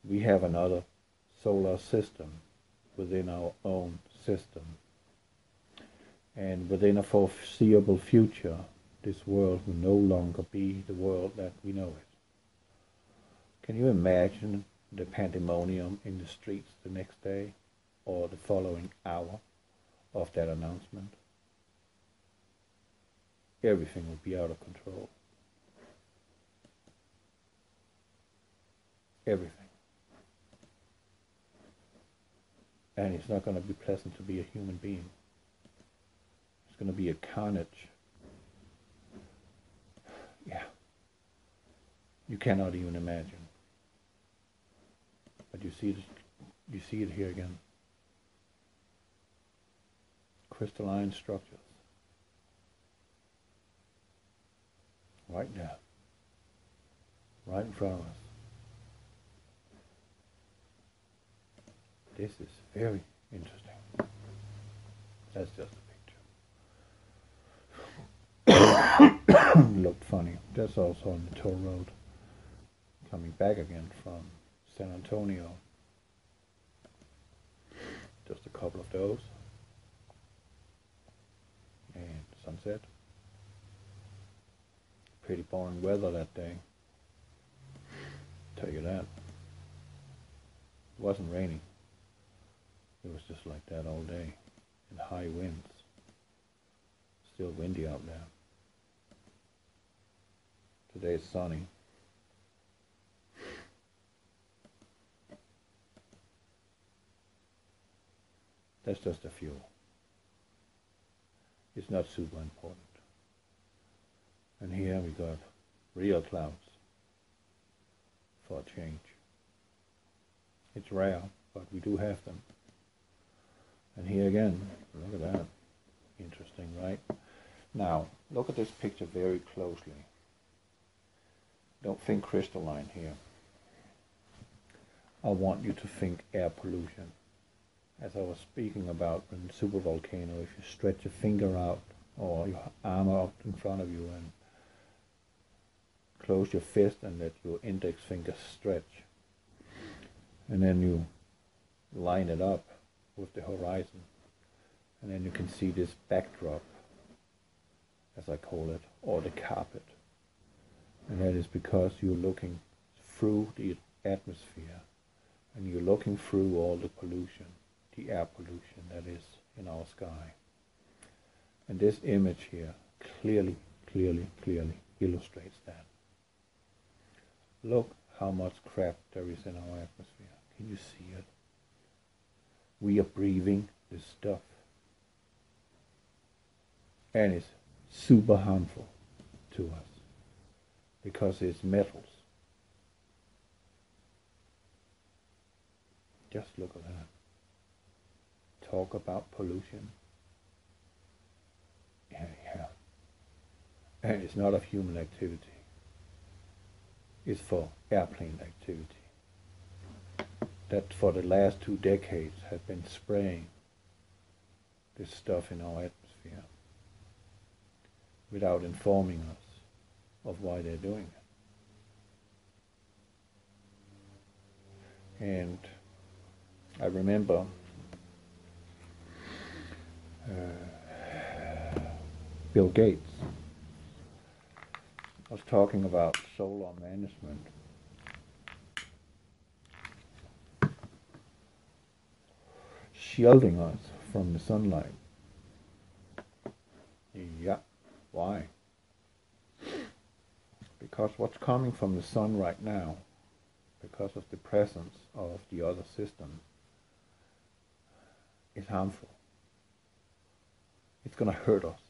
We have another solar system within our own system. And within a foreseeable future, this world will no longer be the world that we know it. Can you imagine the pandemonium in the streets the next day, or the following hour, of that announcement, everything will be out of control. Everything. And it's not going to be pleasant to be a human being. It's going to be a carnage. Yeah. You cannot even imagine. But you see it here again. Crystalline structures. Right now. Right in front of us. This is very interesting. That's just a picture. Looked funny. That's also on the toll road. Coming back again from San Antonio. Just a couple of those. And sunset. Pretty boring weather that day. Tell you that. It wasn't raining. It was just like that all day. And high winds. Still windy out there. Today is sunny. That's just a few. It's not super important. And here we got real clouds for a change. It's rare, but we do have them. And here again, look at that. Interesting, right? Now, look at this picture very closely. Don't think crystalline here. I want you to think air pollution. As I was speaking about in the supervolcano, if you stretch your finger out or your arm out in front of you and close your fist and let your index finger stretch, and then you line it up with the horizon, and then you can see this backdrop, as I call it, or the carpet. And that is because you're looking through the atmosphere and you're looking through all the pollution, the air pollution that is in our sky. And this image here clearly illustrates that. Look how much crap there is in our atmosphere. Can you see it? We are breathing this stuff. And it's super harmful to us because it's metals. Just look at that. Talk about pollution. Yeah. And it's not of human activity. It's for airplane activity. That for the last 2 decades have been spraying this stuff in our atmosphere without informing us of why they're doing it. And I remember Bill Gates was talking about solar management. Shielding us from the sunlight. Yeah, why? Because what's coming from the sun right now, because of the presence of the other system, is harmful. It's going to hurt us.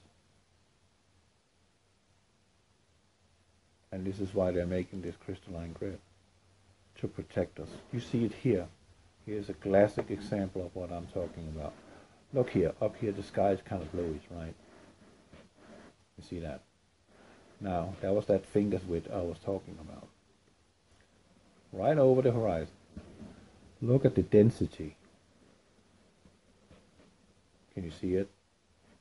And this is why they're making this crystalline grid, to protect us. You see it here. Here's a classic example of what I'm talking about. Look here, up here the sky is kind of bluish, right? You see that? Now, that was that finger's width I was talking about. Right over the horizon. Look at the density. Can you see it?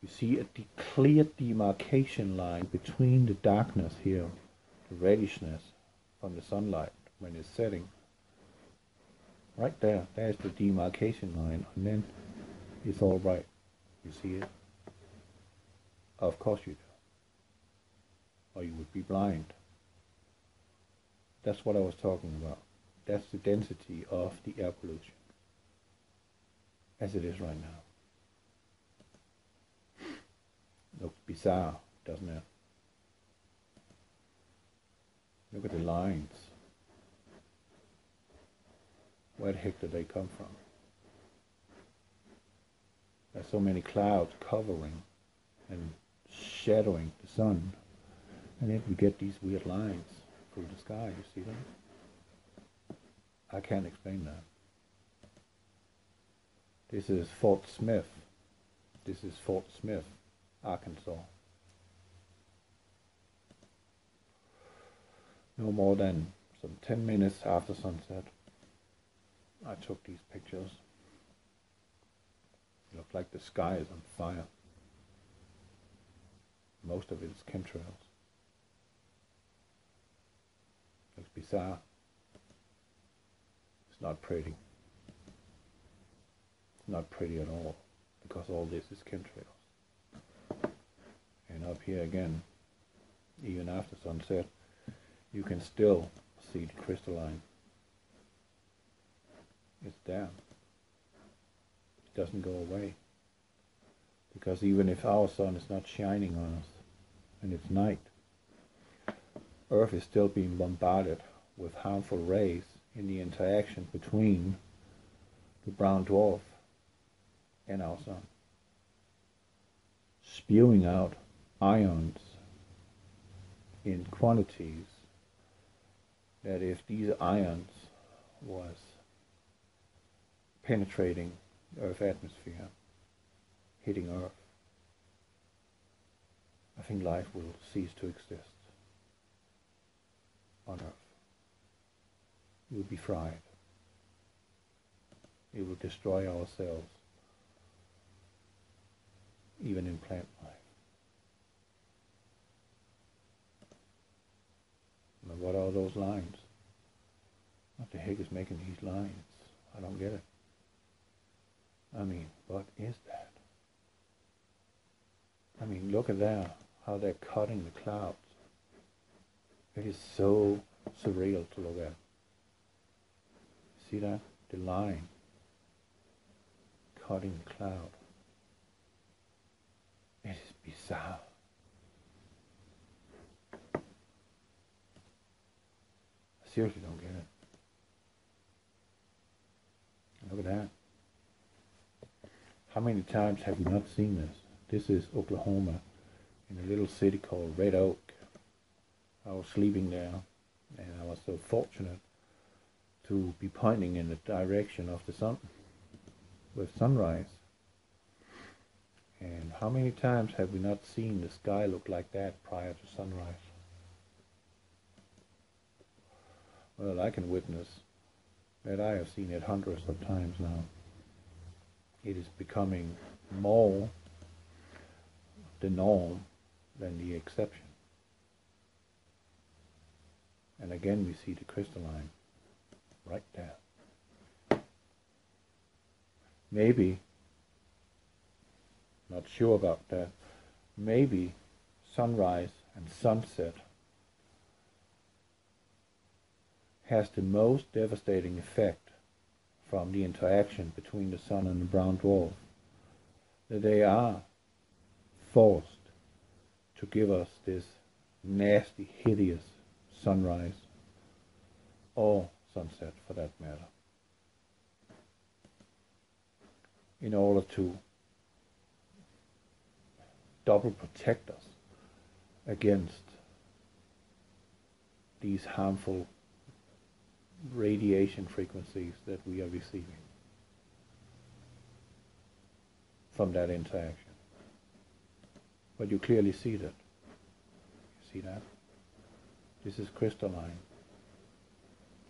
You see a clear demarcation line between the darkness here, the reddishness from the sunlight when it's setting. Right there, there's the demarcation line, and then it's all right. You see it? Of course you do. Or you would be blind. That's what I was talking about. That's the density of the air pollution as it is right now. bizarre, doesn't it? Look at the lines. Where the heck did they come from? There's so many clouds covering and shadowing the sun, and yet we get these weird lines through the sky. You see them? I can't explain that. This is Fort Smith. This is Fort Smith, Arkansas. No more than some 10 minutes after sunset, I took these pictures. It looked like the sky is on fire. Most of it is chemtrails. Looks bizarre. It's not pretty. It's not pretty at all, because all this is chemtrails. And up here again, even after sunset, you can still see the crystalline. It's there. It doesn't go away. Because even if our sun is not shining on us and it's night, Earth is still being bombarded with harmful rays in the interaction between the brown dwarf and our sun, spewing out ions in quantities that if these ions was penetrating the Earth's atmosphere, hitting Earth, I think life will cease to exist on Earth. It will be fried. It will destroy our cells, even in plant life. But what are those lines? What the heck is making these lines? I don't get it. I mean, what is that? I mean, look at that, how they're cutting the clouds. It is so surreal to look at. See that? The line cutting the cloud. It is bizarre. I seriously don't get it. Look at that. How many times have you not seen this? This is Oklahoma, in a little city called Red Oak. I was sleeping there, and I was so fortunate to be pointing in the direction of the sun with sunrise. And how many times have we not seen the sky look like that prior to sunrise? Well, I can witness that I have seen it hundreds of times now. It is becoming more the norm than the exception. And again we see the crystalline right there. Maybe, not sure about that, maybe sunrise and sunset has the most devastating effect from the interaction between the sun and the brown dwarf, that they are forced to give us this nasty, hideous sunrise, or sunset for that matter, in order to double protect us against these harmful radiation frequencies that we are receiving from that interaction. But you clearly see that. You see that? This is crystalline.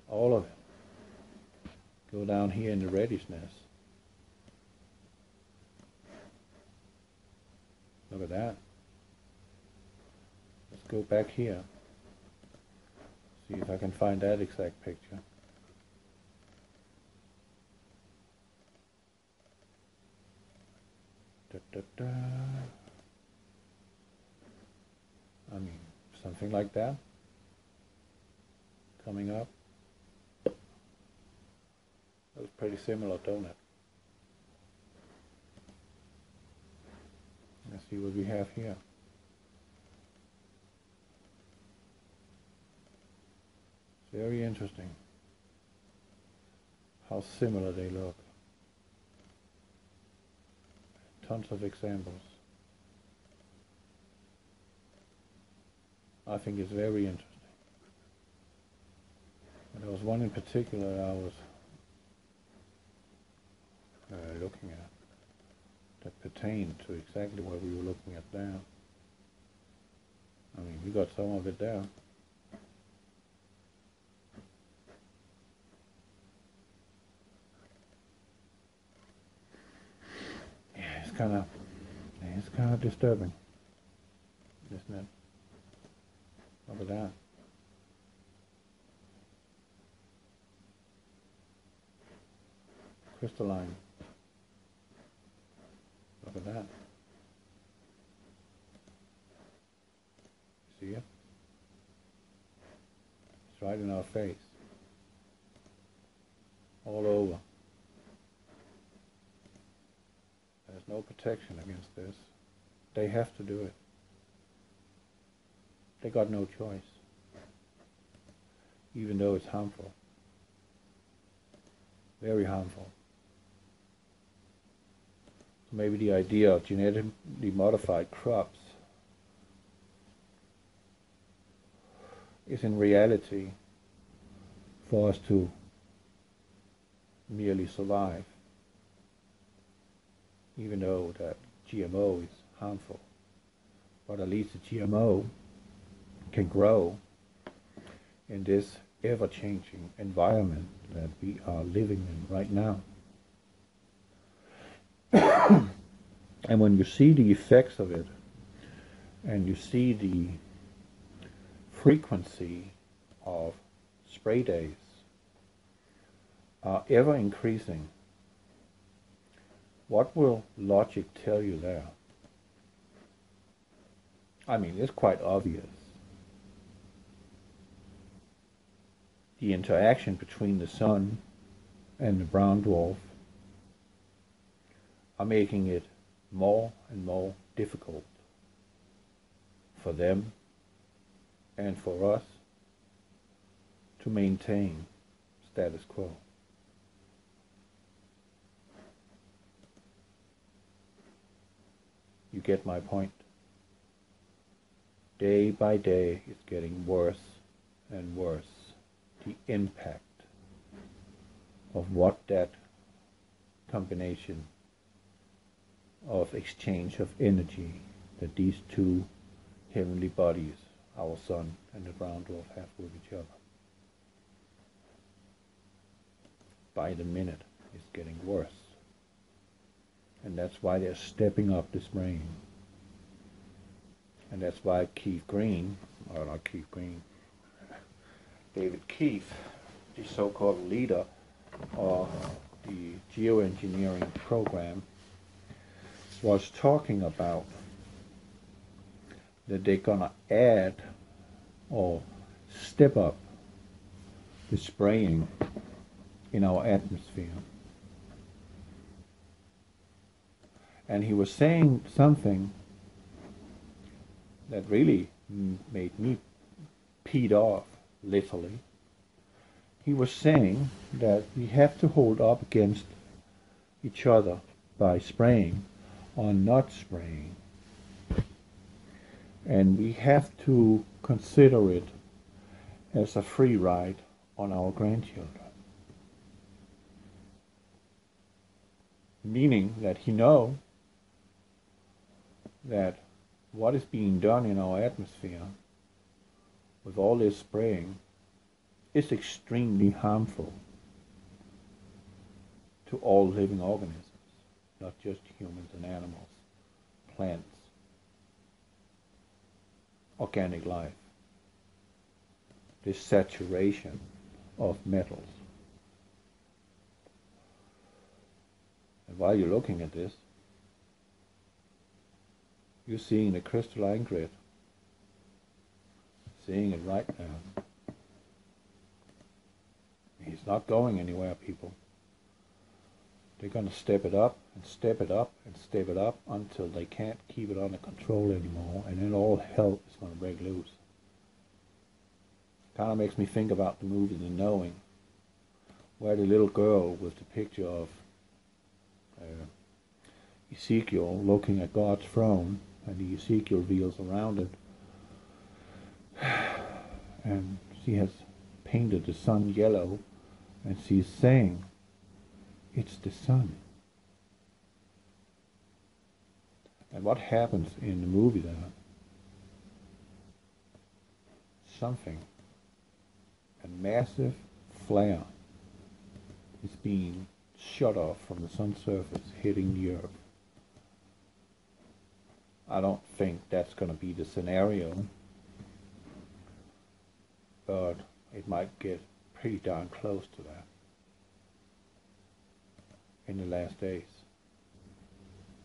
All of it. Go down here in the reddishness. Look at that. Let's go back here. See if I can find that exact picture. Da, da, da. I mean, something like that. Coming up. That was pretty similar, don't it? Let's see what we have here. Very interesting how similar they look. Tons of examples. I think it's very interesting. And there was one in particular I was looking at that pertained to exactly what we were looking at there. I mean, we got some of it there. Yeah, it's kind of disturbing, isn't it? Look at that. Crystaline. Look at that. See it? It's right in our face. All over. There's no protection against this. They have to do it. They got no choice. Even though it's harmful. Very harmful. Maybe the idea of genetically modified crops is in reality for us to merely survive, even though that GMO is harmful. But at least the GMO can grow in this ever-changing environment that we are living in right now. And when you see the effects of it, and you see the frequency of spray days are ever increasing, what will logic tell you there? I mean, it's quite obvious. The interaction between the sun and the brown dwarf are making it more and more difficult for them and for us to maintain status quo. You get my point. Day by day it's getting worse and worse. The impact of what that combination of exchange of energy that these two heavenly bodies, our sun and the brown dwarf, have with each other. By the minute it's getting worse. And that's why they're stepping up the spraying. And that's why Keith Green, or not Keith Green, David Keith, the so-called leader of the geoengineering program, was talking about that they're gonna add or step up the spraying in our atmosphere. And he was saying something that really made me peed off, literally. He was saying that we have to hold up against each other by spraying or not spraying. And we have to consider it as a free ride on our grandchildren. Meaning that he knows that what is being done in our atmosphere with all this spraying is extremely harmful to all living organisms, not just humans and animals, plants, organic life. This saturation of metals. And while you're looking at this, you're seeing the crystalline grid, seeing it right now. He's not going anywhere, people. They're going to step it up and step it up and step it up until they can't keep it under control anymore, and then all hell is going to break loose. Kind of makes me think about the movie The Knowing, where the little girl with the picture of Ezekiel looking at God's throne, and the Ezekiel wheels around it, and she has painted the sun yellow, and she's saying, "It's the sun." And what happens in the movie there? Something, a massive flare is being shot off from the sun's surface, hitting the earth. I don't think that's going to be the scenario, but it might get pretty darn close to that in the last days,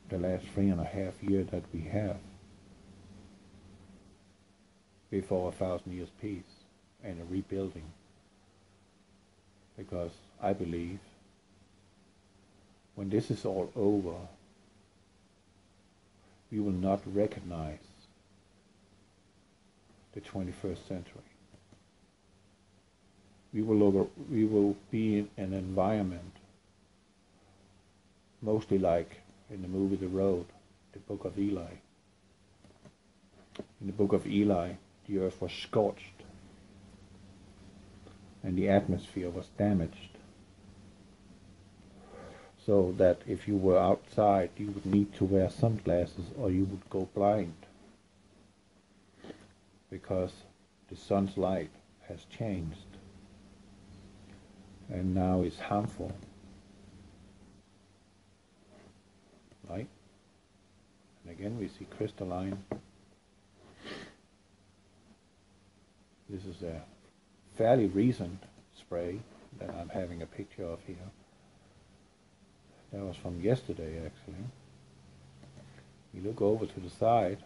the last 3.5 years that we have before 1,000 years peace and a rebuilding. Because I believe when this is all over, we will not recognize the 21st century. We will be in an environment mostly like in the movie The Road, the Book of Eli. In the Book of Eli, the earth was scorched and the atmosphere was damaged, so that if you were outside you would need to wear sunglasses or you would go blind, because the sun's light has changed and now is harmful, right? And again we see Crystaline. This is a fairly recent spray that I'm having a picture of here. That was from yesterday, actually. You look over to the side,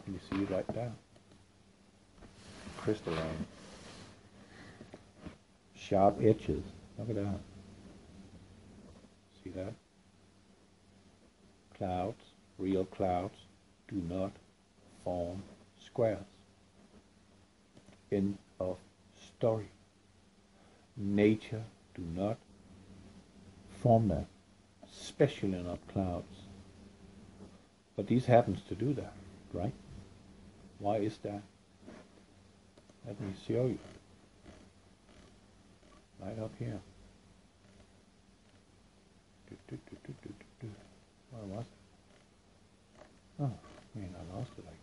you see it right there. Crystaline. Sharp edges. Look at that. See that? Clouds, real clouds, do not form squares. End of story. Nature do not form that, especially not clouds. But these happens to do that, right? Why is that? Let me show you. Right up here. Where was it? Oh, man, I lost it, I guess.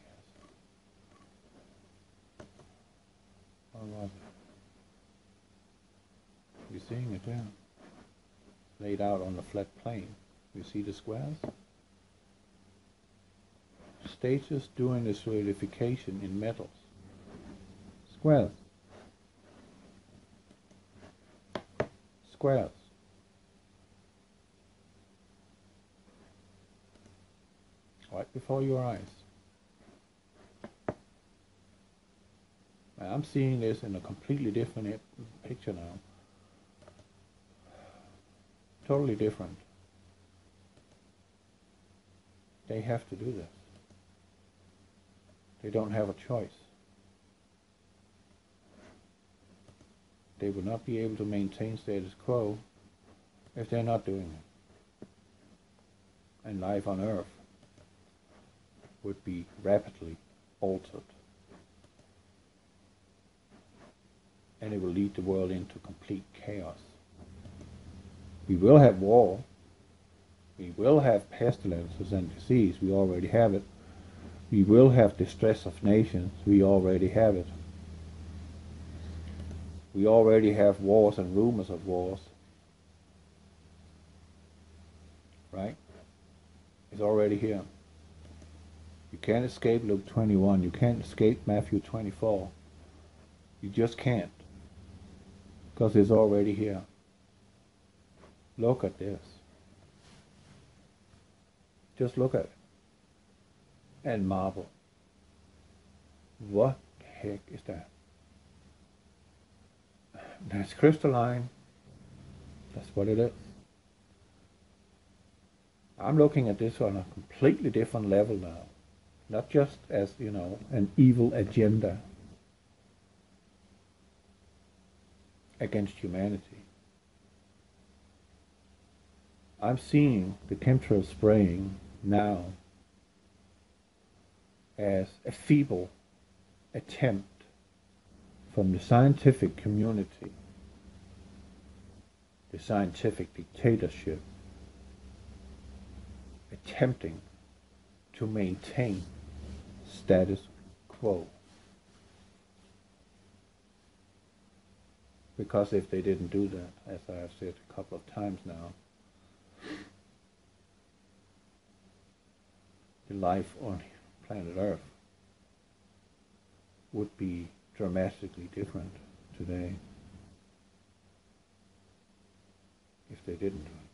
Where was it? You're seeing it there. Laid out on the flat plane. You see the squares? Stages doing the solidification in metals. Squares. Squares. Right before your eyes. Now, I'm seeing this in a completely different picture now. Totally different. They have to do this. They don't have a choice. They will not be able to maintain status quo if they're not doing it. And life on Earth would be rapidly altered. And it will lead the world into complete chaos. We will have war. We will have pestilences and disease. We already have it. We will have distress of nations. We already have it. We already have wars and rumors of wars. Right? It's already here. You can't escape Luke 21. You can't escape Matthew 24. You just can't. Because it's already here. Look at this. Just look at it. And marvel. What the heck is that? That's Crystaline. That's what it is. I'm looking at this on a completely different level now. not just as, you know, an evil agenda against humanity. I'm seeing the chemtrail spraying now as a feeble attempt from the scientific community, the scientific dictatorship, attempting to maintain status quo. Because if they didn't do that, as I have said a couple of times now, the life on planet Earth would be dramatically different today if they didn't do it.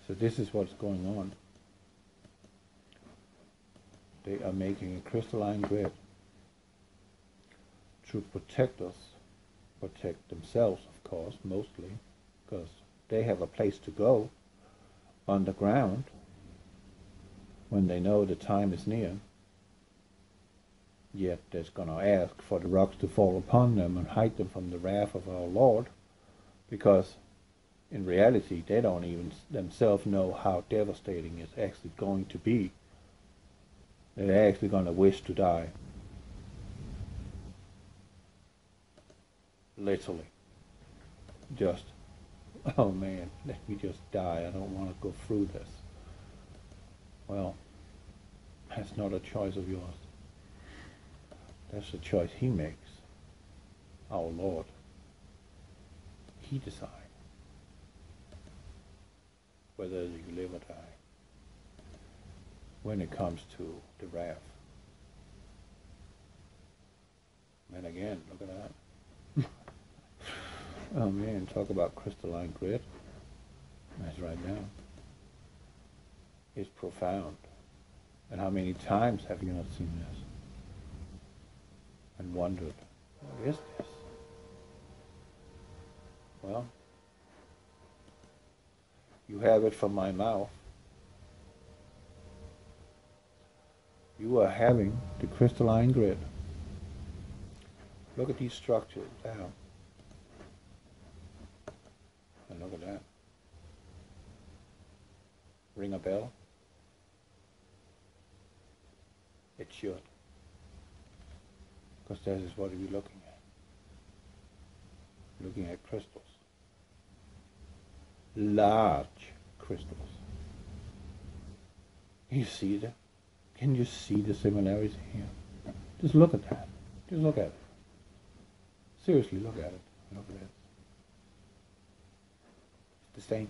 So this is what's going on. They are making a crystalline grid to protect us, protect themselves, of course, mostly, because they have a place to go underground when they know the time is near. Yet they're going to ask for the rocks to fall upon them and hide them from the wrath of our Lord, because in reality they don't even themselves know how devastating it's actually going to be. They're actually going to wish to die. Literally. Just, oh man, let me just die. I don't want to go through this. Well, that's not a choice of yours. That's a choice He makes. Our Lord. He decides whether you live or die when it comes to the wrath. And again, look at that. Oh man, talk about crystalline grid. That's right now. It's profound. And how many times have you not seen this? And wondered, what is this? Well, you have it from my mouth. You are having the crystalline grid. Look at these structures down. And look at that. Ring a bell? It should. Because that is what we're looking at. Looking at crystals. Large crystals. You see that? Can you see the similarities here? Just look at that. Just look at it. Seriously, look at it. Look at it. It's the same.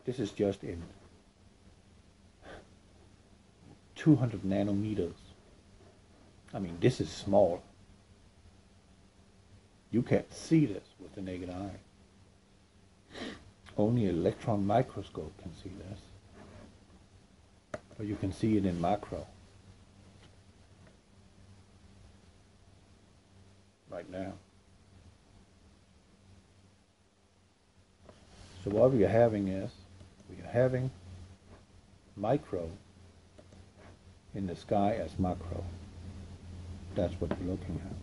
This is just in 200 nanometers. I mean, this is small. You can't see this with the naked eye. Only an electron microscope can see this. But you can see it in macro. Right now. So what we are having is, we are having micro in the sky as macro. That's what we're looking at.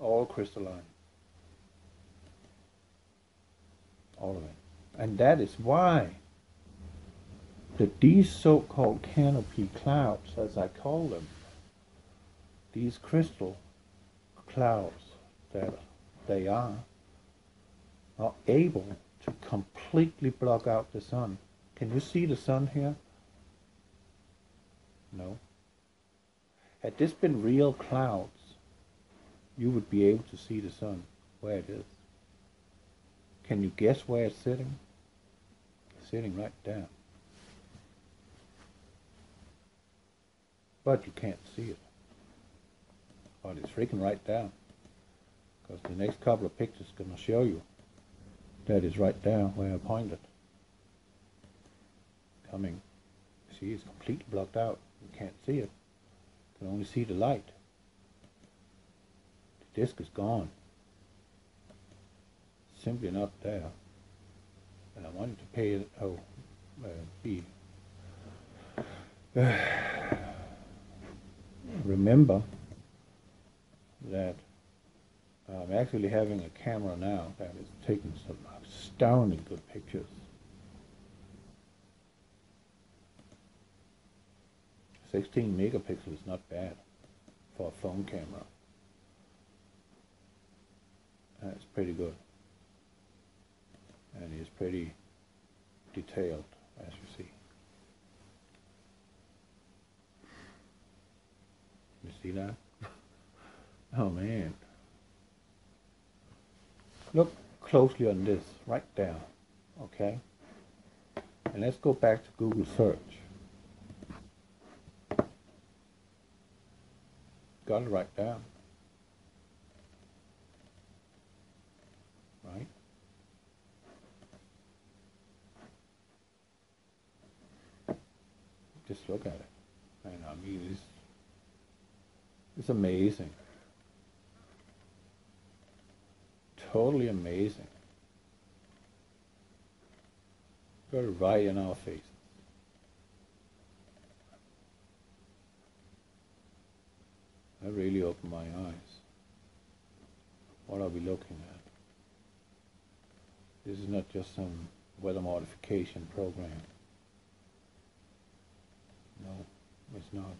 All crystalline. All of it. And that is why that these so-called canopy clouds, as I call them, these crystal clouds that they are able to completely block out the sun. Can you see the sun here? No. Had this been real clouds, you would be able to see the sun where it is. Can you guess where it's sitting? It's sitting right down. But you can't see it. But it's freaking right down. Because the next couple of pictures are going to show you that is right down where I pointed. Coming. See, it's completely blocked out. You can't see it. You can only see the light. disk is gone. Simply not there. And I wanted to pay it, remember that I'm actually having a camera now that is taking some astounding good pictures. 16 megapixels is not bad for a phone camera. That's pretty good. And it's pretty detailed, as you see. You see that? Oh man. Look closely on this, right there, okay? And let's go back to Google search. Got it right there. Right? Just look at it. And I mean, it's amazing. Totally amazing. Got it right in our faces. That really opened my eyes. What are we looking at? This is not just some weather modification program. No, it's not.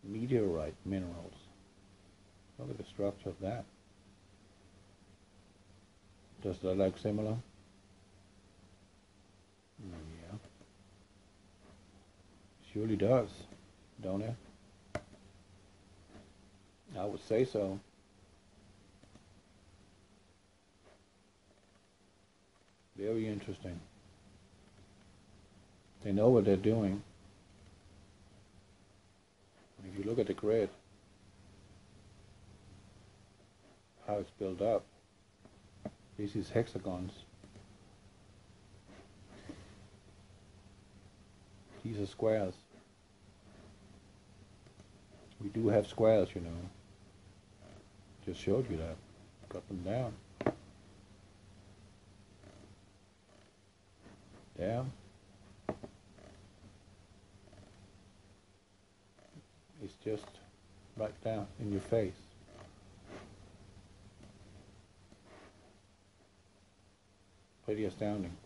Meteorite minerals. Look at the structure of that. Does that look similar? Yeah. Surely does, don't it? I would say so. Very interesting. They know what they're doing. If you look at the grid, how it's built up, this is hexagons. These are squares. We do have squares, you know. Just showed you that. Got them down. There. It's just right down in your face. Pretty astounding.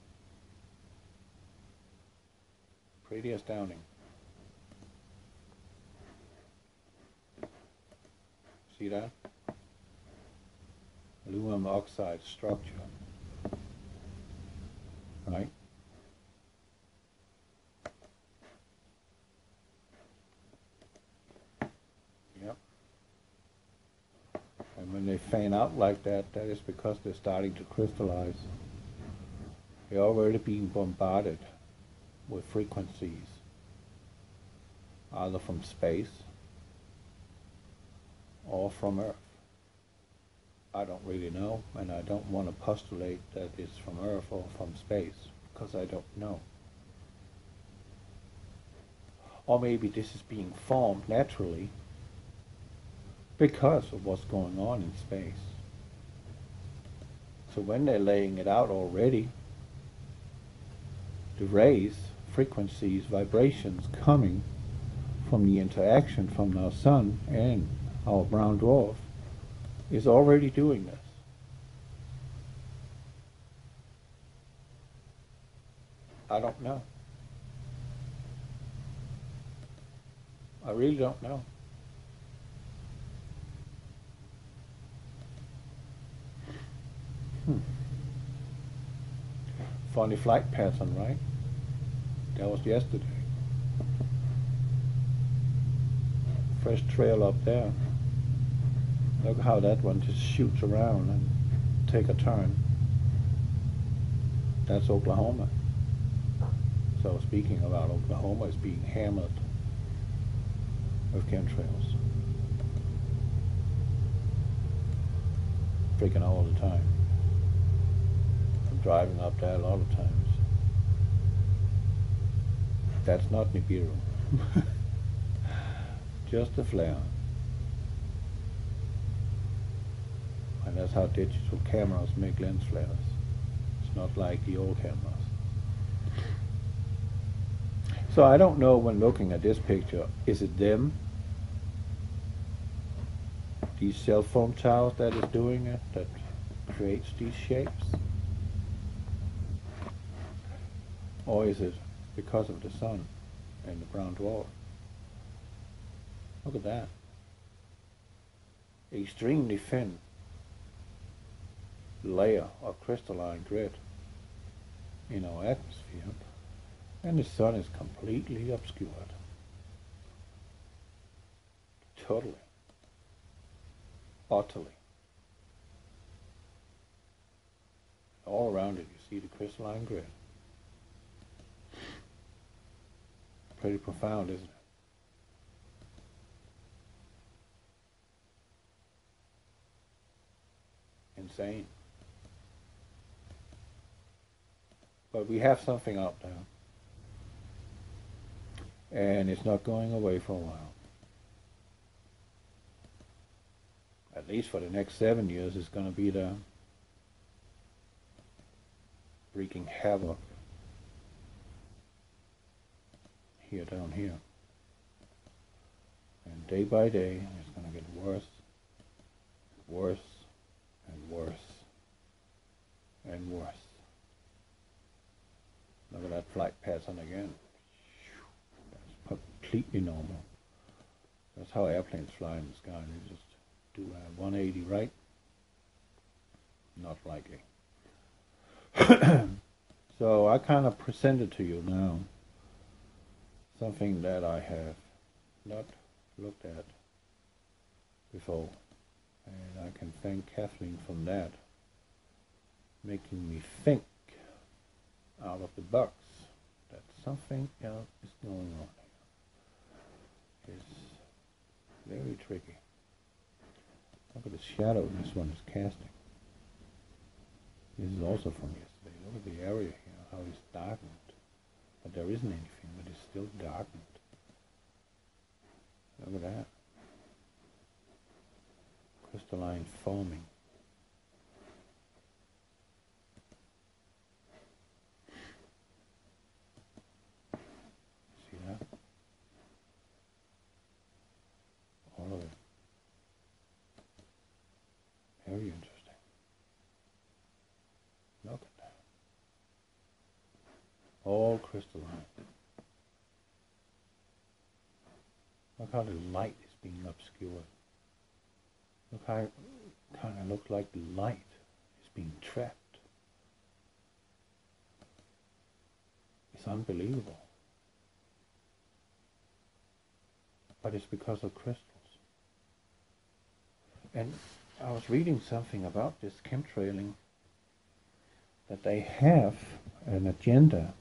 Pretty astounding. See that? Aluminum oxide structure. Right? Yep. And when they fan out like that, that is because they're starting to crystallize. They're already being bombarded with frequencies, either from space or from Earth. I don't really know, and I don't want to postulate that it's from Earth or from space, because I don't know. Or maybe this is being formed naturally because of what's going on in space. So when they're laying it out already, the rays, frequencies, vibrations coming from the interaction from our sun and our brown dwarf is already doing this. I don't know. I really don't know. Funny flight pattern, right? That was yesterday. Fresh trail up there. Look how that one just shoots around and take a turn. That's Oklahoma. So speaking about Oklahoma, is being hammered with chemtrails. Freaking all the time. I'm driving up there a lot of times. That's not Nibiru. just a flare. And that's how digital cameras make lens flares. It's not like the old cameras. So I don't know when looking at this picture, is it them? These cell phone towers that is doing it, that creates these shapes? Or is it because of the sun and the brown dwarf? Look at that. Extremely thin layer of crystalline grid in our atmosphere, and the sun is completely obscured. Totally. Utterly. All around it you see the crystalline grid. Pretty profound, isn't it? Insane. But we have something out there. And it's not going away for a while. At least for the next 7 years it's going to be there. Wreaking havoc. Here, down here. And day by day it's going to get worse, worse, and worse, and worse. Look at that flight pattern again. That's completely normal. That's how airplanes fly in the sky. They just do a 180 right. Not likely. So I kind of presented to you now something that I have not looked at before. And I can thank Kathleen for that, making me think out of the box that something else is going on here. It's very tricky. Look at the shadow this one is casting. This is also from yesterday. Look at the area here, how it's darkened. But there isn't anything, but it's still darkened. Look at that. Crystalline foaming. See that? All of it. Very interesting. Look at that. All crystalline. Look how the light is being obscured. Look how it kind of looks like the light is being trapped. It's unbelievable. But it's because of crystals. And I was reading something about this chemtrailing, that they have an agenda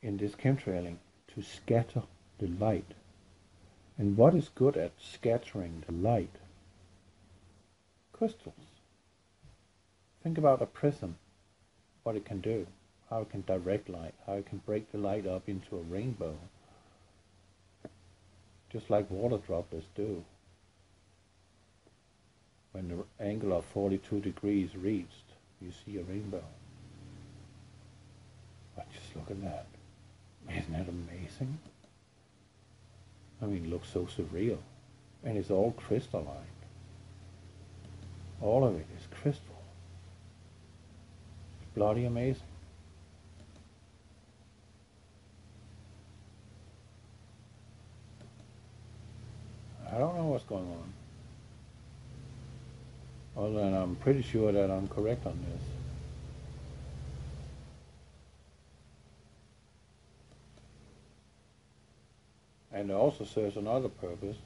in this chemtrailing to scatter the light. And what is good at scattering the light? Crystals. Think about a prism, what it can do, how it can direct light, how it can break the light up into a rainbow, just like water droplets do. When the angle of 42 degrees reached, you see a rainbow. But just look at that. Isn't that amazing? I mean, it looks so surreal. And it's all crystalline. All of it is crystal. It's bloody amazing. I don't know what's going on. Other than I'm pretty sure that I'm correct on this. And it also serves another purpose,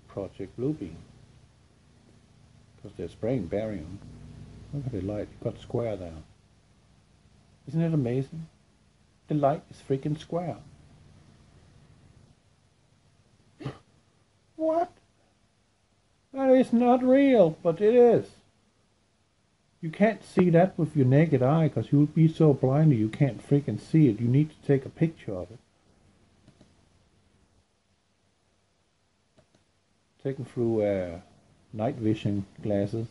Project Bluebeam. Because they're spraying barium. Look at the light, it got square down. Isn't it amazing? The light is freaking square. What? That is not real, but it is. You can't see that with your naked eye because you'll be so blind that you can't freaking see it. You need to take a picture of it. taken through night vision glasses,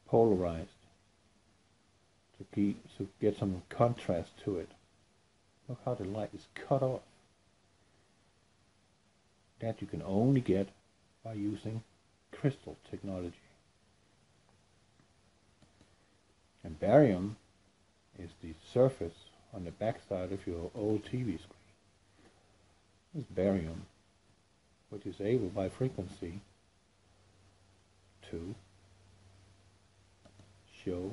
polarized, to get some contrast to it. Look how the light is cut off. That you can only get by using crystal technology. And barium is the surface on the backside of your old TV screen. This barium, which is able by frequency to show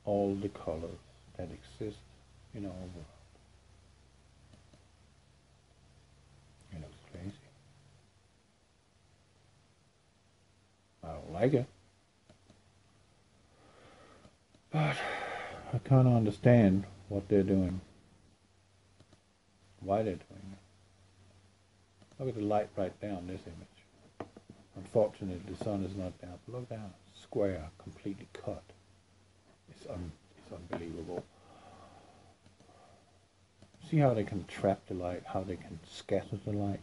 all the colors that exist in our world. It looks crazy. I don't like it. But I kind of understand what they're doing. Why they're doing it. Look at the light right down this image. Unfortunately, the sun is not down. But look down. Square, completely cut. It's unbelievable. See how they can trap the light, how they can scatter the light,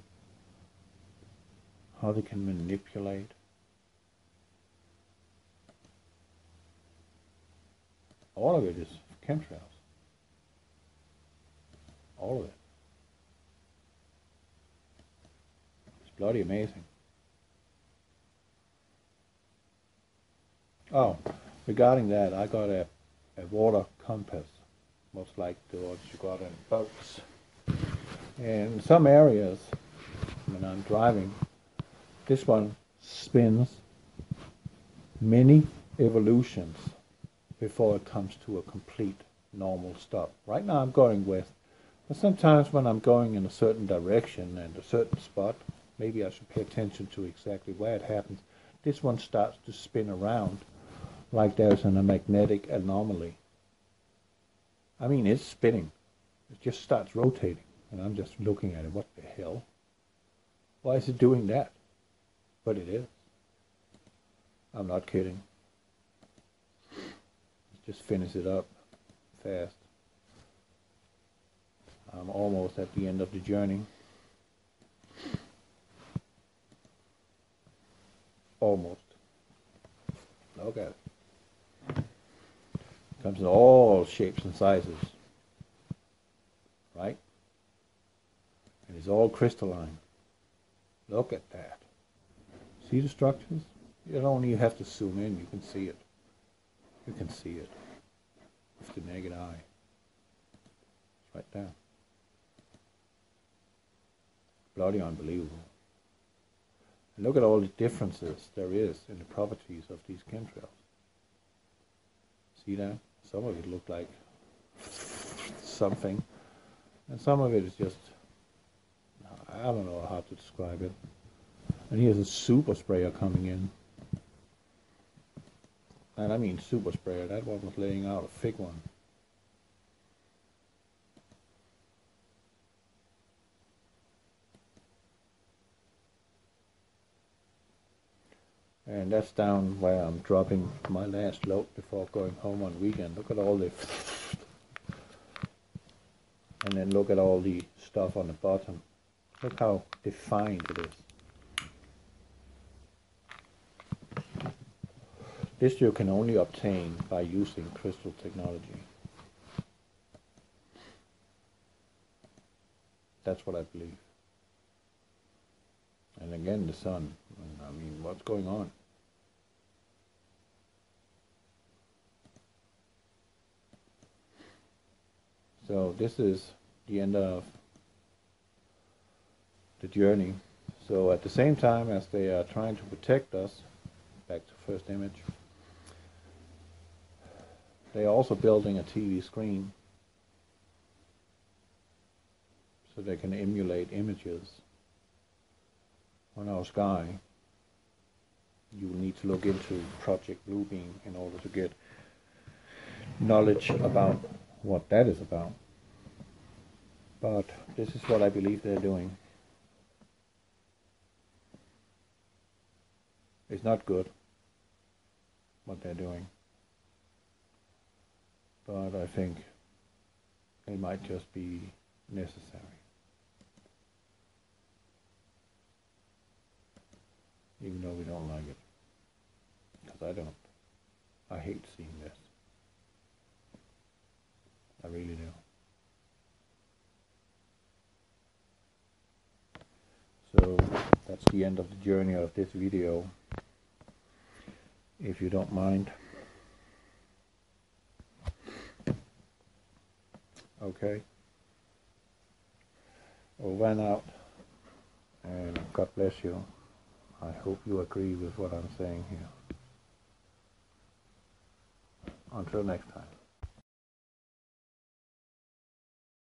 how they can manipulate. All of it is chemtrails. All of it. It's bloody amazing. Oh, regarding that, I got a water compass, most like the ones you got in boats. In some areas, when I'm driving, this one spins many evolutions before it comes to a complete normal stop. Right now I'm going west, but sometimes when I'm going in a certain direction and a certain spot, maybe I should pay attention to exactly where it happens. This one starts to spin around like there's a magnetic anomaly. I mean, it's spinning. It just starts rotating, and I'm just looking at it. What the hell? Why is it doing that? But it is. I'm not kidding. Just finish it up fast. I'm almost at the end of the journey. Almost. Look at it. Comes in all shapes and sizes. Right? And it's all crystalline. Look at that. See the structures? You don't even have to zoom in, you can see it. You can see it with the naked eye. It's right there. Bloody unbelievable. And look at all the differences there is in the properties of these chemtrails. See that? Some of it looked like something, and some of it is just, I don't know how to describe it. And here's a super sprayer coming in. And I mean super sprayer, that one was laying out a thick one. And that's down where I'm dropping my last load before going home on weekend. Look at all the... And then look at all the stuff on the bottom. Look how defined it is. This you can only obtain by using crystal technology. That's what I believe. And again, the sun. I mean, what's going on? So this is the end of the journey. So at the same time as they are trying to protect us, back to first image, they are also building a TV screen so they can emulate images on our sky. You will need to look into Project Bluebeam in order to get knowledge about what that is about. But this is what I believe they're doing. It's not good what they're doing, but I think it might just be necessary. even though we don't like it. Because I don't. I hate seeing this. I really do. So that's the end of the journey of this video. If you don't mind. Okay. Over and out. And God bless you. I hope you agree with what I'm saying here. Until next time.